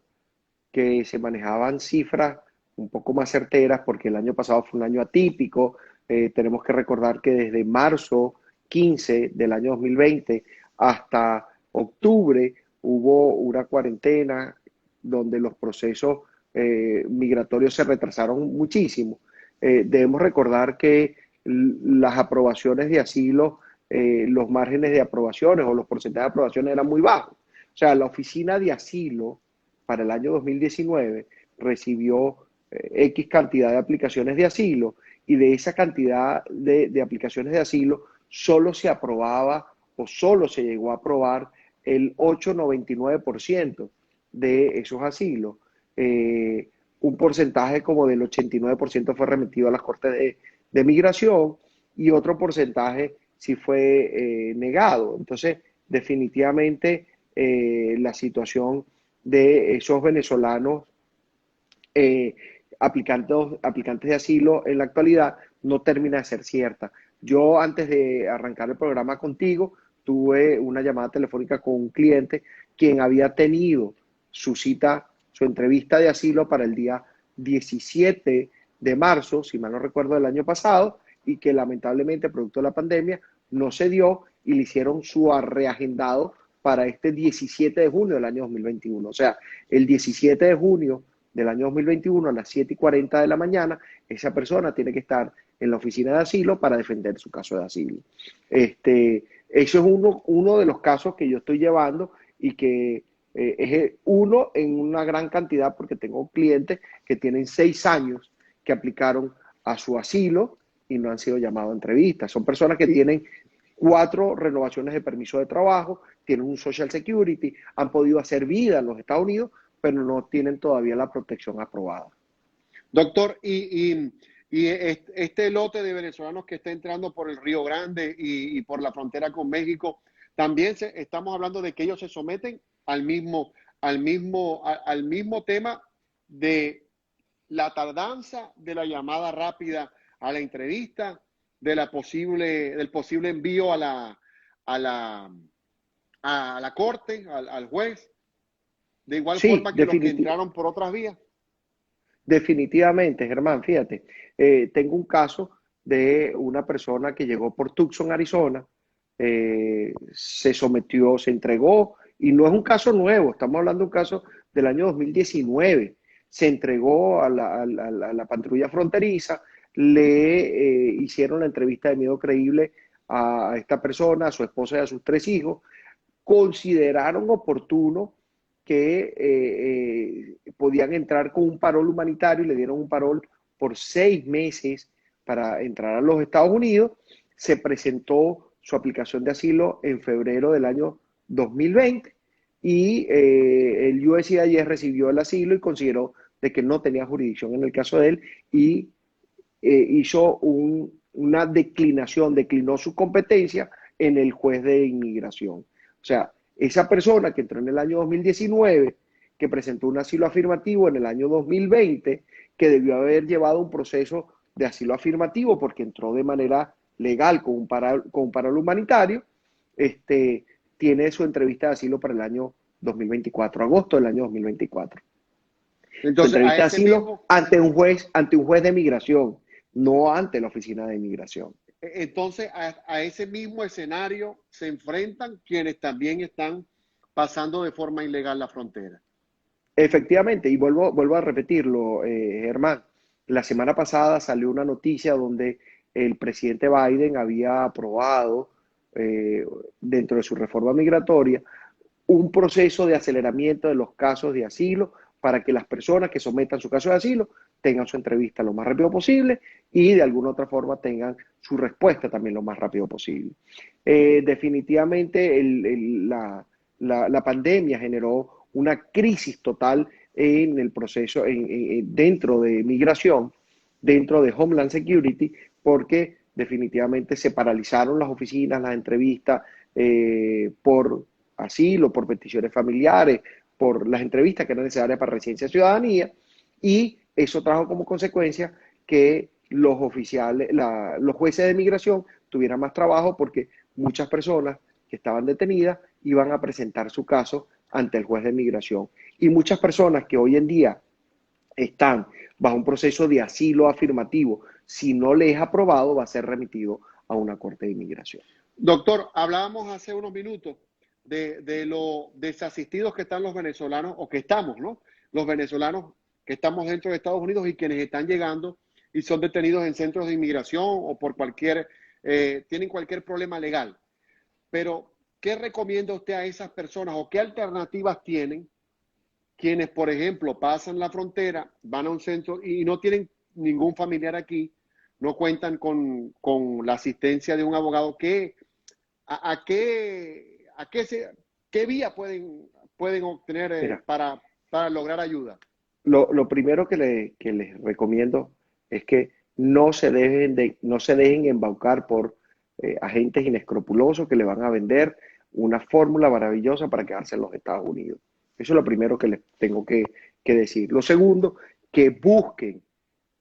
que se manejaban cifras un poco más certeras, porque el año pasado fue un año atípico. Tenemos que recordar que desde marzo 15 del año 2020 hasta octubre hubo una cuarentena donde los procesos migratorios se retrasaron muchísimo. Debemos recordar que las aprobaciones de asilo, los márgenes de aprobaciones o los porcentajes de aprobaciones eran muy bajos. O sea, la oficina de asilo para el año 2019 recibió X cantidad de aplicaciones de asilo y de esa cantidad de aplicaciones de asilo solo se aprobaba o solo se llegó a aprobar el 8,99% de esos asilos. Un porcentaje como del 89% fue remitido a las Cortes de Migración y otro porcentaje sí fue negado. Entonces, definitivamente la situación de esos venezolanos eh, aplicantes de asilo en la actualidad no termina de ser cierta. Yo antes de arrancar el programa contigo tuve una llamada telefónica con un cliente quien había tenido su cita, su entrevista de asilo para el día 17 de marzo, si mal no recuerdo, del año pasado, y que lamentablemente, producto de la pandemia, no se dio y le hicieron su reagendado para este 17 de junio del año 2021. O sea, el 17 de junio del año 2021 a las 7:40 de la mañana, esa persona tiene que estar en la oficina de asilo para defender su caso de asilo. Eso es uno de los casos que yo estoy llevando y que es uno en una gran cantidad porque tengo clientes que tienen 6 años que aplicaron a su asilo y no han sido llamados a entrevistas. Son personas que tienen 4 renovaciones de permiso de trabajo, tienen un Social Security, han podido hacer vida en los Estados Unidos, pero no tienen todavía la protección aprobada. Doctor, y este lote de venezolanos que está entrando por el Río Grande y por la frontera con México, también estamos hablando de que ellos se someten al mismo tema de la tardanza de la llamada rápida a la entrevista, del posible envío a la corte, al juez, de igual Sí, forma que los que entraron por otras vías. definitivamente, Germán, fíjate, tengo un caso de una persona que llegó por Tucson, Arizona, se sometió, se entregó, y no es un caso nuevo, estamos hablando de un caso del año 2019. Se entregó a la patrulla fronteriza, le hicieron la entrevista de miedo creíble a esta persona, a su esposa y a sus 3 hijos, consideraron oportuno que podían entrar con un parol humanitario y le dieron un parol por 6 meses para entrar a los Estados Unidos. Se presentó su aplicación de asilo en febrero del año 2020 y el USCIS recibió el asilo y consideró de que no tenía jurisdicción en el caso de él y hizo una declinación, declinó su competencia en el juez de inmigración. O sea, esa persona que entró en el año 2019, que presentó un asilo afirmativo en el año 2020, que debió haber llevado un proceso de asilo afirmativo porque entró de manera legal con un parol humanitario, tiene su entrevista de asilo para el año 2024, agosto del año 2024. Su Entonces, a entrevista de ese asilo mismo, ante un juez de migración, no ante la oficina de migración. entonces a ese mismo escenario se enfrentan quienes también están pasando de forma ilegal la frontera. Efectivamente, y vuelvo a repetirlo, Germán, la semana pasada salió una noticia donde el presidente Biden había aprobado dentro de su reforma migratoria un proceso de aceleramiento de los casos de asilo para que las personas que sometan su caso de asilo tengan su entrevista lo más rápido posible y de alguna otra forma tengan su respuesta también lo más rápido posible. Definitivamente la pandemia generó una crisis total en el proceso, dentro de migración, dentro de Homeland Security, porque definitivamente se paralizaron las oficinas, las entrevistas por asilo, por peticiones familiares, por las entrevistas que eran necesarias para residencia y ciudadanía, y eso trajo como consecuencia que los oficiales, los jueces de migración tuvieran más trabajo porque muchas personas que estaban detenidas iban a presentar su caso ante el juez de migración. Y muchas personas que hoy en día están bajo un proceso de asilo afirmativo, si no les es aprobado, va a ser remitido a una corte de inmigración. Doctor, hablábamos hace unos minutos de lo desasistidos que están los venezolanos, o que estamos, ¿no? Los venezolanos que estamos dentro de Estados Unidos y quienes están llegando y son detenidos en centros de inmigración o por tienen cualquier problema legal. Pero, ¿qué recomienda usted a esas personas o qué alternativas tienen quienes, por ejemplo, pasan la frontera, van a un centro y no tienen ningún familiar aquí, no cuentan con la asistencia de un abogado, a qué vía pueden obtener Mira, para lograr ayuda? lo primero que les recomiendo es que no se dejen embaucar por agentes inescrupulosos que le van a vender una fórmula maravillosa para quedarse en los Estados Unidos. Eso es lo primero que les tengo que decir. Lo segundo, que busquen,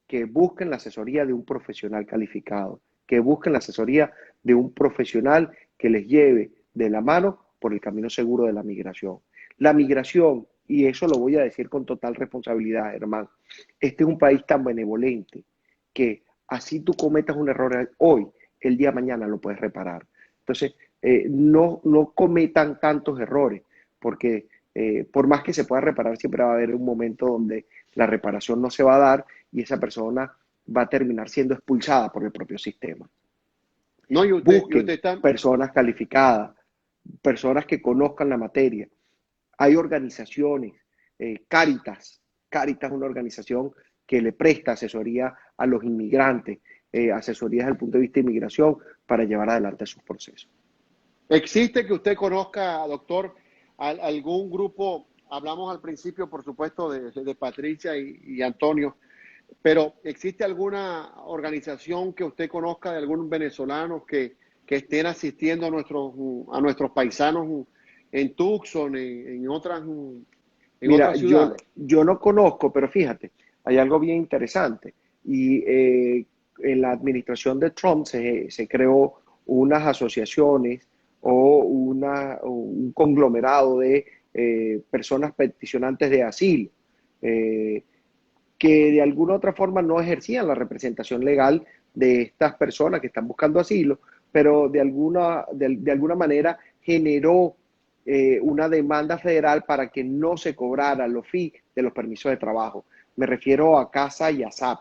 que busquen la asesoría de un profesional calificado, que busquen la asesoría de un profesional que les lleve de la mano por el camino seguro de la migración. La migración, y eso lo voy a decir con total responsabilidad, hermano, este es un país tan benevolente que así tú cometas un error hoy, el día de mañana lo puedes reparar. Entonces, no cometan tantos errores, porque por más que se pueda reparar, siempre va a haber un momento donde la reparación no se va a dar y esa persona va a terminar siendo expulsada por el propio sistema. No, y usted Busquen está, personas calificadas, personas que conozcan la materia. Hay organizaciones, Caritas es una organización que le presta asesoría a los inmigrantes, asesorías desde el punto de vista de inmigración para llevar adelante sus procesos. ¿existe que usted conozca, doctor, algún grupo? Hablamos al principio, por supuesto, de Patricia y Antonio, pero ¿existe alguna organización que usted conozca de algunos venezolanos que estén asistiendo a nuestros paisanos en Tucson, en Mira, otras ciudades? yo no conozco, pero fíjate, hay algo bien interesante. Y en la administración de Trump se creó unas asociaciones o un conglomerado de personas peticionantes de asilo, eh, que de alguna u otra forma no ejercían la representación legal de estas personas que están buscando asilo, pero de alguna manera generó una demanda federal para que no se cobraran los fees de los permisos de trabajo. Me refiero a CASA y ASAP.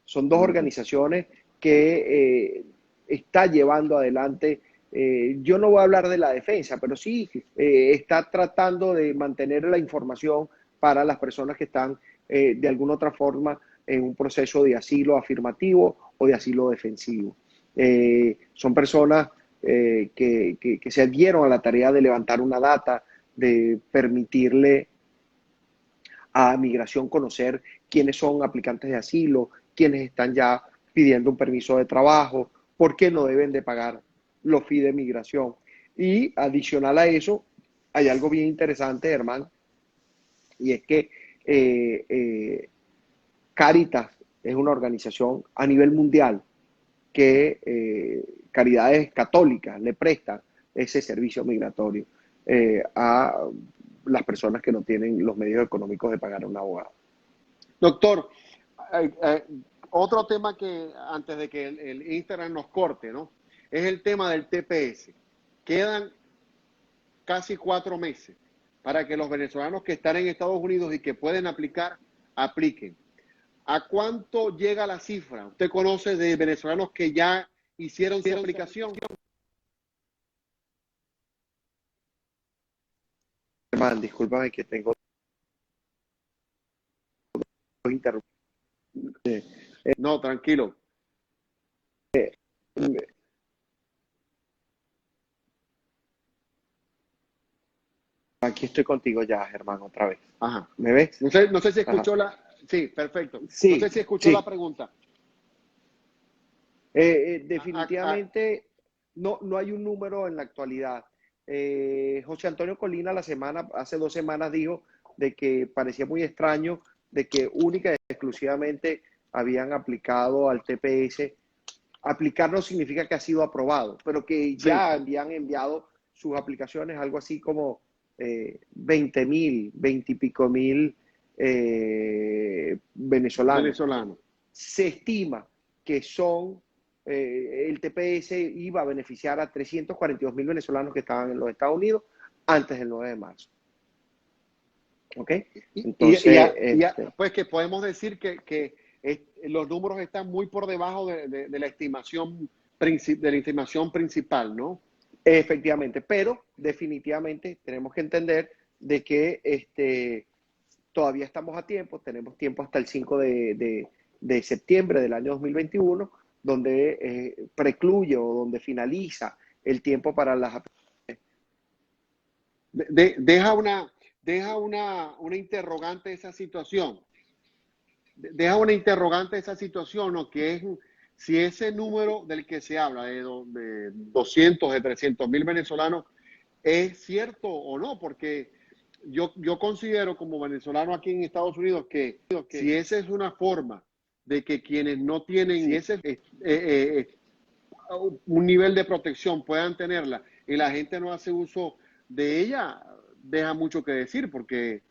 Son dos organizaciones que está llevando adelante, yo no voy a hablar de la defensa, pero sí está tratando de mantener la información para las personas que están de alguna otra forma en un proceso de asilo afirmativo o de asilo defensivo. Son personas que se adhieron a la tarea de levantar una data, de permitirle a migración conocer quiénes son aplicantes de asilo, quiénes están ya pidiendo un permiso de trabajo, por qué no deben de pagar los fees de migración. Y adicional a eso, hay algo bien interesante, hermano, y es que Caritas es una organización a nivel mundial que caridades católicas le prestan ese servicio migratorio a las personas que no tienen los medios económicos de pagar a un abogado. Doctor, eh, eh, otro tema que antes de que el Instagram nos corte, ¿no? Es el tema del TPS. Quedan casi 4 meses para que los venezolanos que están en Estados Unidos y que pueden aplicar, apliquen. ¿A cuánto llega la cifra? ¿Usted conoce de venezolanos que ya hicieron su aplicación? Hermano, discúlpame que tengo interrupciones. No, tranquilo. Aquí estoy contigo ya, Germán, otra vez. Ajá. ¿Me ves? No sé si Ajá. escuchó la... Sí, perfecto. No sé Sí, si escuchó la sí. pregunta. A- a- Definitivamente no hay un número en la actualidad. José Antonio Colina hace 2 semanas dijo de que parecía muy extraño de que única y exclusivamente habían aplicado al TPS. Aplicar no significa que ha sido aprobado, pero que sí, ya habían enviado sus aplicaciones, algo así como 20.000, 20 y pico mil venezolanos. venezolano. Se estima que el TPS iba a beneficiar a 342.000 venezolanos que estaban en los Estados Unidos antes del 9 de marzo. ¿Ok? Entonces, Pues que podemos decir que los números están muy por debajo de la estimación principal, ¿no? efectivamente, pero definitivamente tenemos que entender de que todavía estamos a tiempo, tenemos tiempo hasta el 5 de septiembre del año 2021 donde precluye o donde finaliza el tiempo para las... Deja una interrogante esa situación. Deja una interrogante esa situación, ¿no? Que es si ese número del que se habla, de 200, de 300 mil venezolanos, es cierto o no, porque yo considero como venezolano aquí en Estados Unidos que si esa es una forma de que quienes no tienen ese un nivel de protección puedan tenerla y la gente no hace uso de ella, deja mucho que decir, porque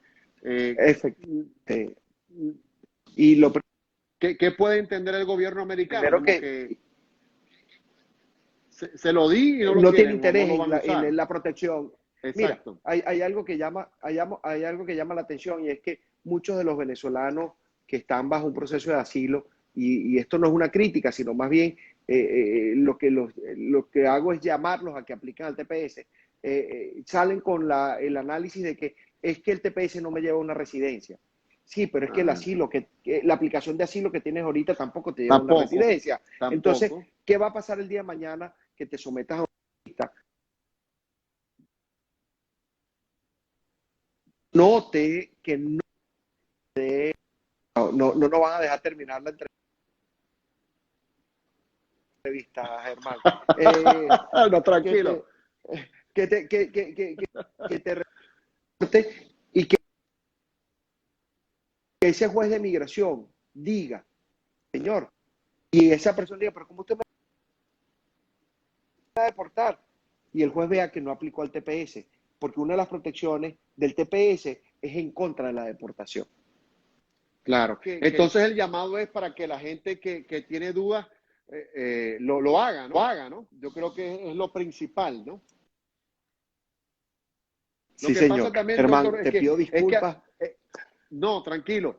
Efectivamente. Y lo ¿qué puede entender el gobierno americano? primero Como que que se lo di y no lo no tiene quieren o no interés lo van a usar. en la protección. Mira, Exacto. hay algo que hay algo que llama la atención y es que muchos de los venezolanos que están bajo un proceso de asilo, y esto no es una crítica, sino más bien lo que hago es llamarlos a que apliquen al TPS, salen con el análisis de que es que el TPS no me lleva a una residencia. Sí, pero es que el asilo, la aplicación de asilo que tienes ahorita tampoco te lleva a una residencia. Entonces, ¿qué va a pasar el día de mañana que te sometas a una lista? Note que no nos van a dejar terminar la entrevista, Germán. No, tranquilo. Que te reporte y que ese juez de migración diga, señor, y esa persona diga, pero ¿cómo usted me va a deportar? Y el juez vea que no aplicó al TPS, porque una de las protecciones del TPS es en contra de la deportación. Claro. Entonces el llamado es para que la gente que tiene dudas lo haga, ¿no? Yo creo que es lo principal, ¿no? Lo Sí, que señor. pasa también, Germán, doctor, te pido disculpas. no, tranquilo.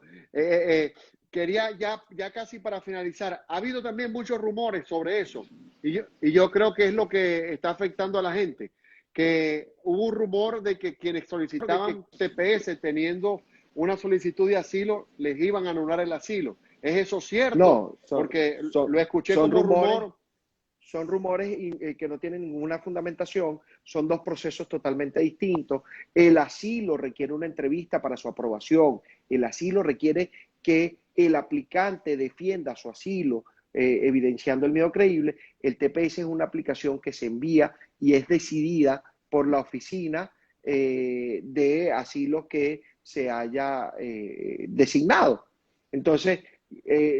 Quería ya casi para finalizar, ha habido también muchos rumores sobre eso y yo creo que es lo que está afectando a la gente, que hubo un rumor de que quienes solicitaban TPS teniendo una solicitud de asilo les iban a anular el asilo. ¿Es eso cierto? No, Porque lo escuché son como rumores. rumor. Son rumores que no tienen ninguna fundamentación, son dos procesos totalmente distintos. El asilo requiere una entrevista para su aprobación, el asilo requiere que el aplicante defienda su asilo, evidenciando el miedo creíble. El TPS es una aplicación que se envía y es decidida por la oficina de asilo que se haya designado. Entonces,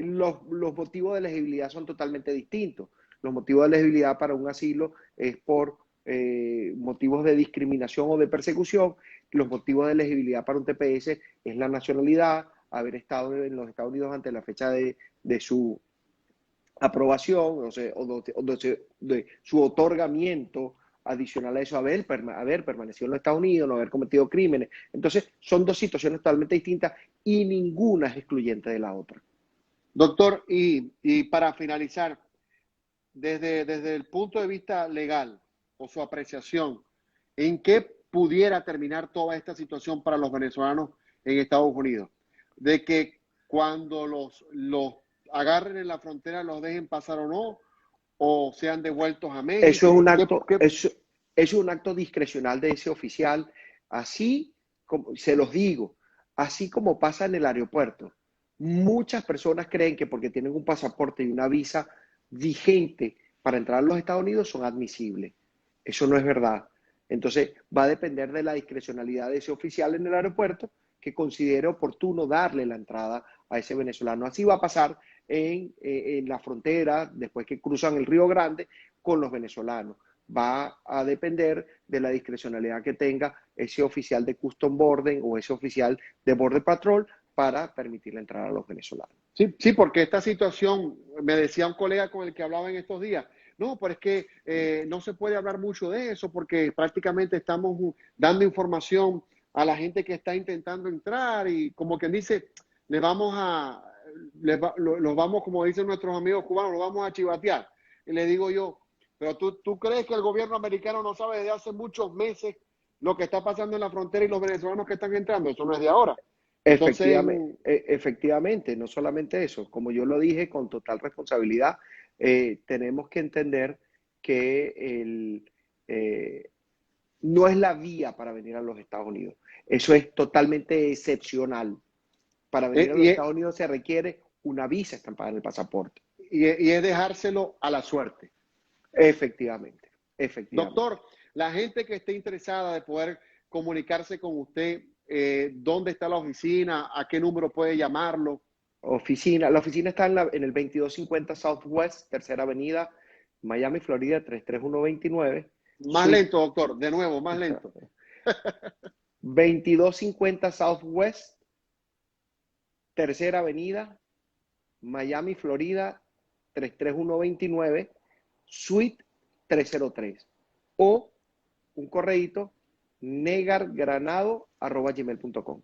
los motivos de elegibilidad son totalmente distintos. Los motivos de elegibilidad para un asilo es por motivos de discriminación o de persecución. Los motivos de elegibilidad para un TPS es la nacionalidad, haber estado en los Estados Unidos ante la fecha de su aprobación, de su otorgamiento. Adicional a eso, haber permanecido en los Estados Unidos, no haber cometido crímenes. Entonces, son dos situaciones totalmente distintas y ninguna es excluyente de la otra. Doctor, y para finalizar, desde el punto de vista legal o su apreciación, ¿en qué pudiera terminar toda esta situación para los venezolanos en Estados Unidos? De que cuando los agarren en la frontera los dejen pasar o no, o sean devueltos a México. Eso es un acto discrecional de ese oficial, así como se los digo, así como pasa en el aeropuerto. Muchas personas creen que porque tienen un pasaporte y una visa vigente para entrar a los Estados Unidos son admisibles. Eso no es verdad. Entonces va a depender de la discrecionalidad de ese oficial en el aeropuerto que considere oportuno darle la entrada a ese venezolano. Así va a pasar en la frontera, después que cruzan el Río Grande, con los venezolanos. Va a depender de la discrecionalidad que tenga ese oficial de Custom Border o ese oficial de Border Patrol para permitir la entrada a los venezolanos. Sí, porque esta situación, me decía un colega con el que hablaba en estos días, no, pero es que no se puede hablar mucho de eso porque prácticamente estamos dando información a la gente que está intentando entrar y como quien dice, los vamos, como dicen nuestros amigos cubanos, los vamos a chivatear. Y le digo yo, pero ¿tú crees que el gobierno americano no sabe desde hace muchos meses lo que está pasando en la frontera y los venezolanos que están entrando? Eso no es de ahora. Efectivamente, no solamente eso, como yo lo dije con total responsabilidad, tenemos que entender que no es la vía para venir a los Estados Unidos. Eso es totalmente excepcional. Para venir a los Estados Unidos se requiere una visa estampada en el pasaporte. Y es dejárselo a la suerte. Efectivamente, efectivamente. Doctor, la gente que esté interesada de poder comunicarse con usted, ¿dónde está la oficina? ¿A qué número puede llamarlo? La oficina está en el 2250 Southwest, Tercera Avenida, Miami, Florida, 33129. Más lento, doctor, de nuevo, más lento. 2250 Southwest, Tercera Avenida, Miami, Florida, 33129, Suite 303. O un correíto, negargranado@gmail.com.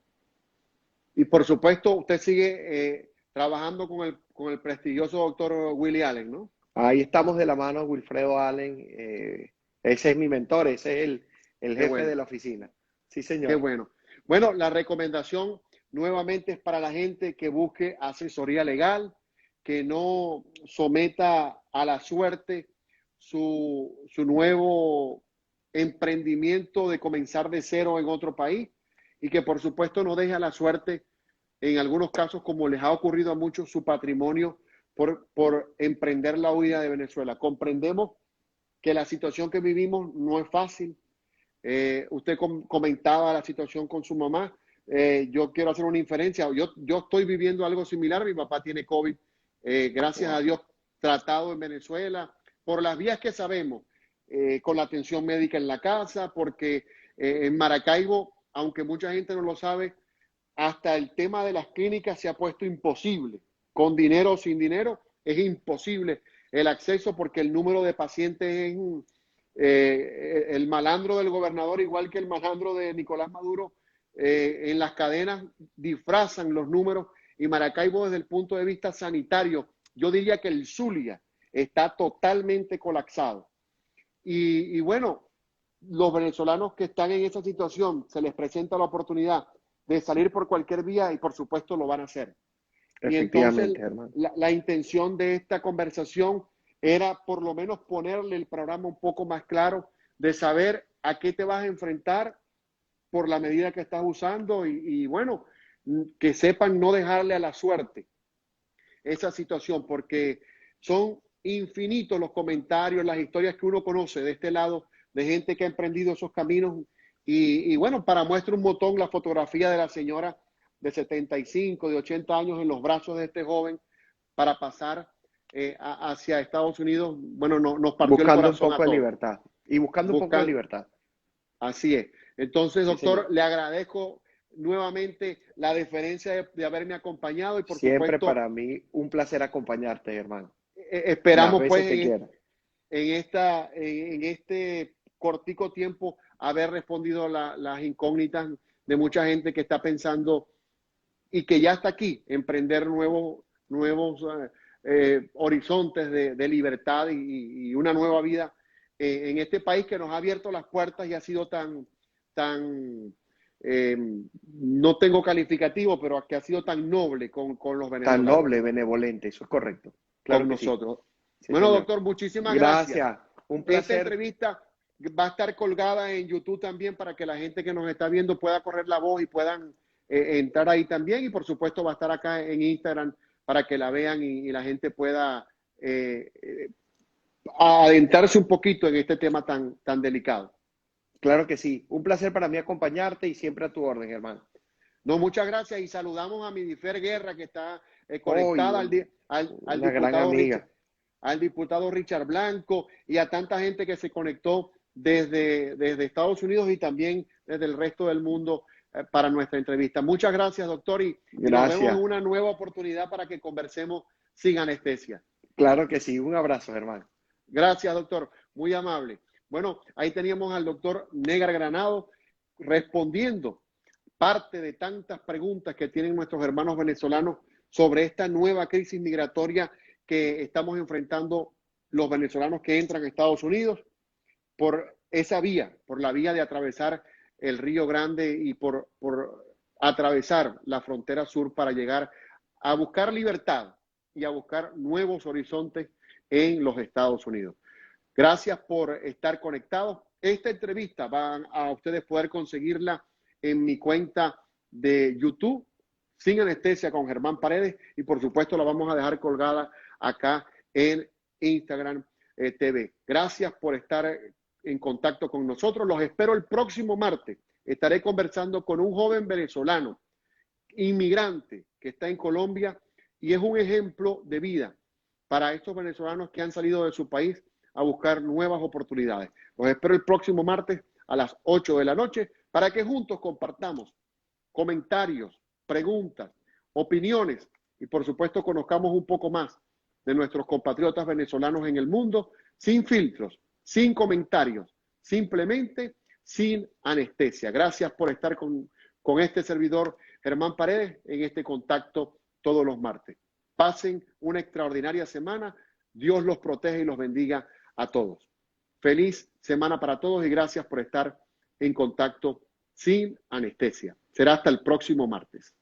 Y por supuesto, usted sigue trabajando con el prestigioso doctor Willie Allen, ¿no? Ahí estamos de la mano, Wilfredo Allen. Ese es mi mentor, ese es el jefe de la oficina. Sí, señor. Qué bueno. Bueno, la recomendación nuevamente es para la gente que busque asesoría legal, que no someta a la suerte su nuevo emprendimiento de comenzar de cero en otro país y que por supuesto no deje a la suerte, en algunos casos como les ha ocurrido a muchos, su patrimonio por emprender la huida de Venezuela. Comprendemos que la situación que vivimos no es fácil. Usted comentaba la situación con su mamá. Yo quiero hacer una inferencia. Yo estoy viviendo algo similar. Mi papá tiene COVID. Gracias a Dios, tratado en Venezuela por las vías que sabemos, con la atención médica en la casa, porque en Maracaibo, aunque mucha gente no lo sabe, hasta el tema de las clínicas se ha puesto imposible. Con dinero o sin dinero, es imposible el acceso porque el número de pacientes es el malandro del gobernador, igual que el malandro de Nicolás Maduro, en las cadenas disfrazan los números y Maracaibo desde el punto de vista sanitario, yo diría que el Zulia está totalmente colapsado. Y bueno, los venezolanos que están en esa situación, se les presenta la oportunidad de salir por cualquier vía y por supuesto lo van a hacer. Y entonces la intención de esta conversación era por lo menos ponerle el programa un poco más claro de saber a qué te vas a enfrentar por la medida que estás usando y bueno, que sepan no dejarle a la suerte esa situación, porque son infinitos los comentarios, las historias que uno conoce de este lado, de gente que ha emprendido esos caminos. Y bueno, para muestra un botón la fotografía de la señora de 75, de 80 años en los brazos de este joven para pasar hacia Estados Unidos. Bueno, nos partió el corazón. Buscando un poco de libertad. Y buscando un poco de libertad. Así es. Entonces, doctor, le agradezco nuevamente la deferencia de haberme acompañado y por siempre supuesto, para mí un placer acompañarte, hermano. Esperamos pues en este cortico tiempo haber respondido las incógnitas de mucha gente que está pensando y que ya está aquí, emprender nuevos horizontes de libertad y una nueva vida en este país que nos ha abierto las puertas y ha sido no tengo calificativo, pero que ha sido tan noble con los venezolanos. Tan noble, benevolente, eso es correcto. Claro, con nosotros. Sí, bueno, señor. Doctor, muchísimas gracias. Un placer. Esta entrevista va a estar colgada en YouTube también para que la gente que nos está viendo pueda correr la voz y puedan entrar ahí también. Y por supuesto va a estar acá en Instagram para que la vean y la gente pueda adentrarse un poquito en este tema tan delicado. Claro que sí. Un placer para mí acompañarte y siempre a tu orden, hermano. No, muchas gracias y saludamos a Midifer Guerra que está conectada al diputado Richard Blanco y a tanta gente que se conectó desde Estados Unidos y también desde el resto del mundo para nuestra entrevista. Muchas gracias, doctor, y nos vemos en una nueva oportunidad para que conversemos sin anestesia. Claro que sí. Un abrazo, hermano. Gracias, doctor. Muy amable. Bueno, ahí teníamos al doctor Negar Granado respondiendo parte de tantas preguntas que tienen nuestros hermanos venezolanos sobre esta nueva crisis migratoria que estamos enfrentando los venezolanos que entran a Estados Unidos por esa vía, por la vía de atravesar el Río Grande y por atravesar la frontera sur para llegar a buscar libertad y a buscar nuevos horizontes en los Estados Unidos. Gracias por estar conectados. Esta entrevista van a ustedes poder conseguirla en mi cuenta de YouTube, Sin Anestesia con Germán Paredes, y por supuesto la vamos a dejar colgada acá en Instagram TV. Gracias por estar en contacto con nosotros. Los espero el próximo martes. Estaré conversando con un joven venezolano, inmigrante, que está en Colombia y es un ejemplo de vida para estos venezolanos que han salido de su país a buscar nuevas oportunidades. Los espero el próximo martes a las 8 de la noche para que juntos compartamos comentarios, preguntas, opiniones y por supuesto conozcamos un poco más de nuestros compatriotas venezolanos en el mundo, sin filtros, sin comentarios, simplemente sin anestesia. Gracias por estar con este servidor Germán Paredes en este contacto todos los martes. Pasen una extraordinaria semana. Dios los protege y los bendiga a todos. Feliz semana para todos y gracias por estar en contacto sin anestesia. Será hasta el próximo martes.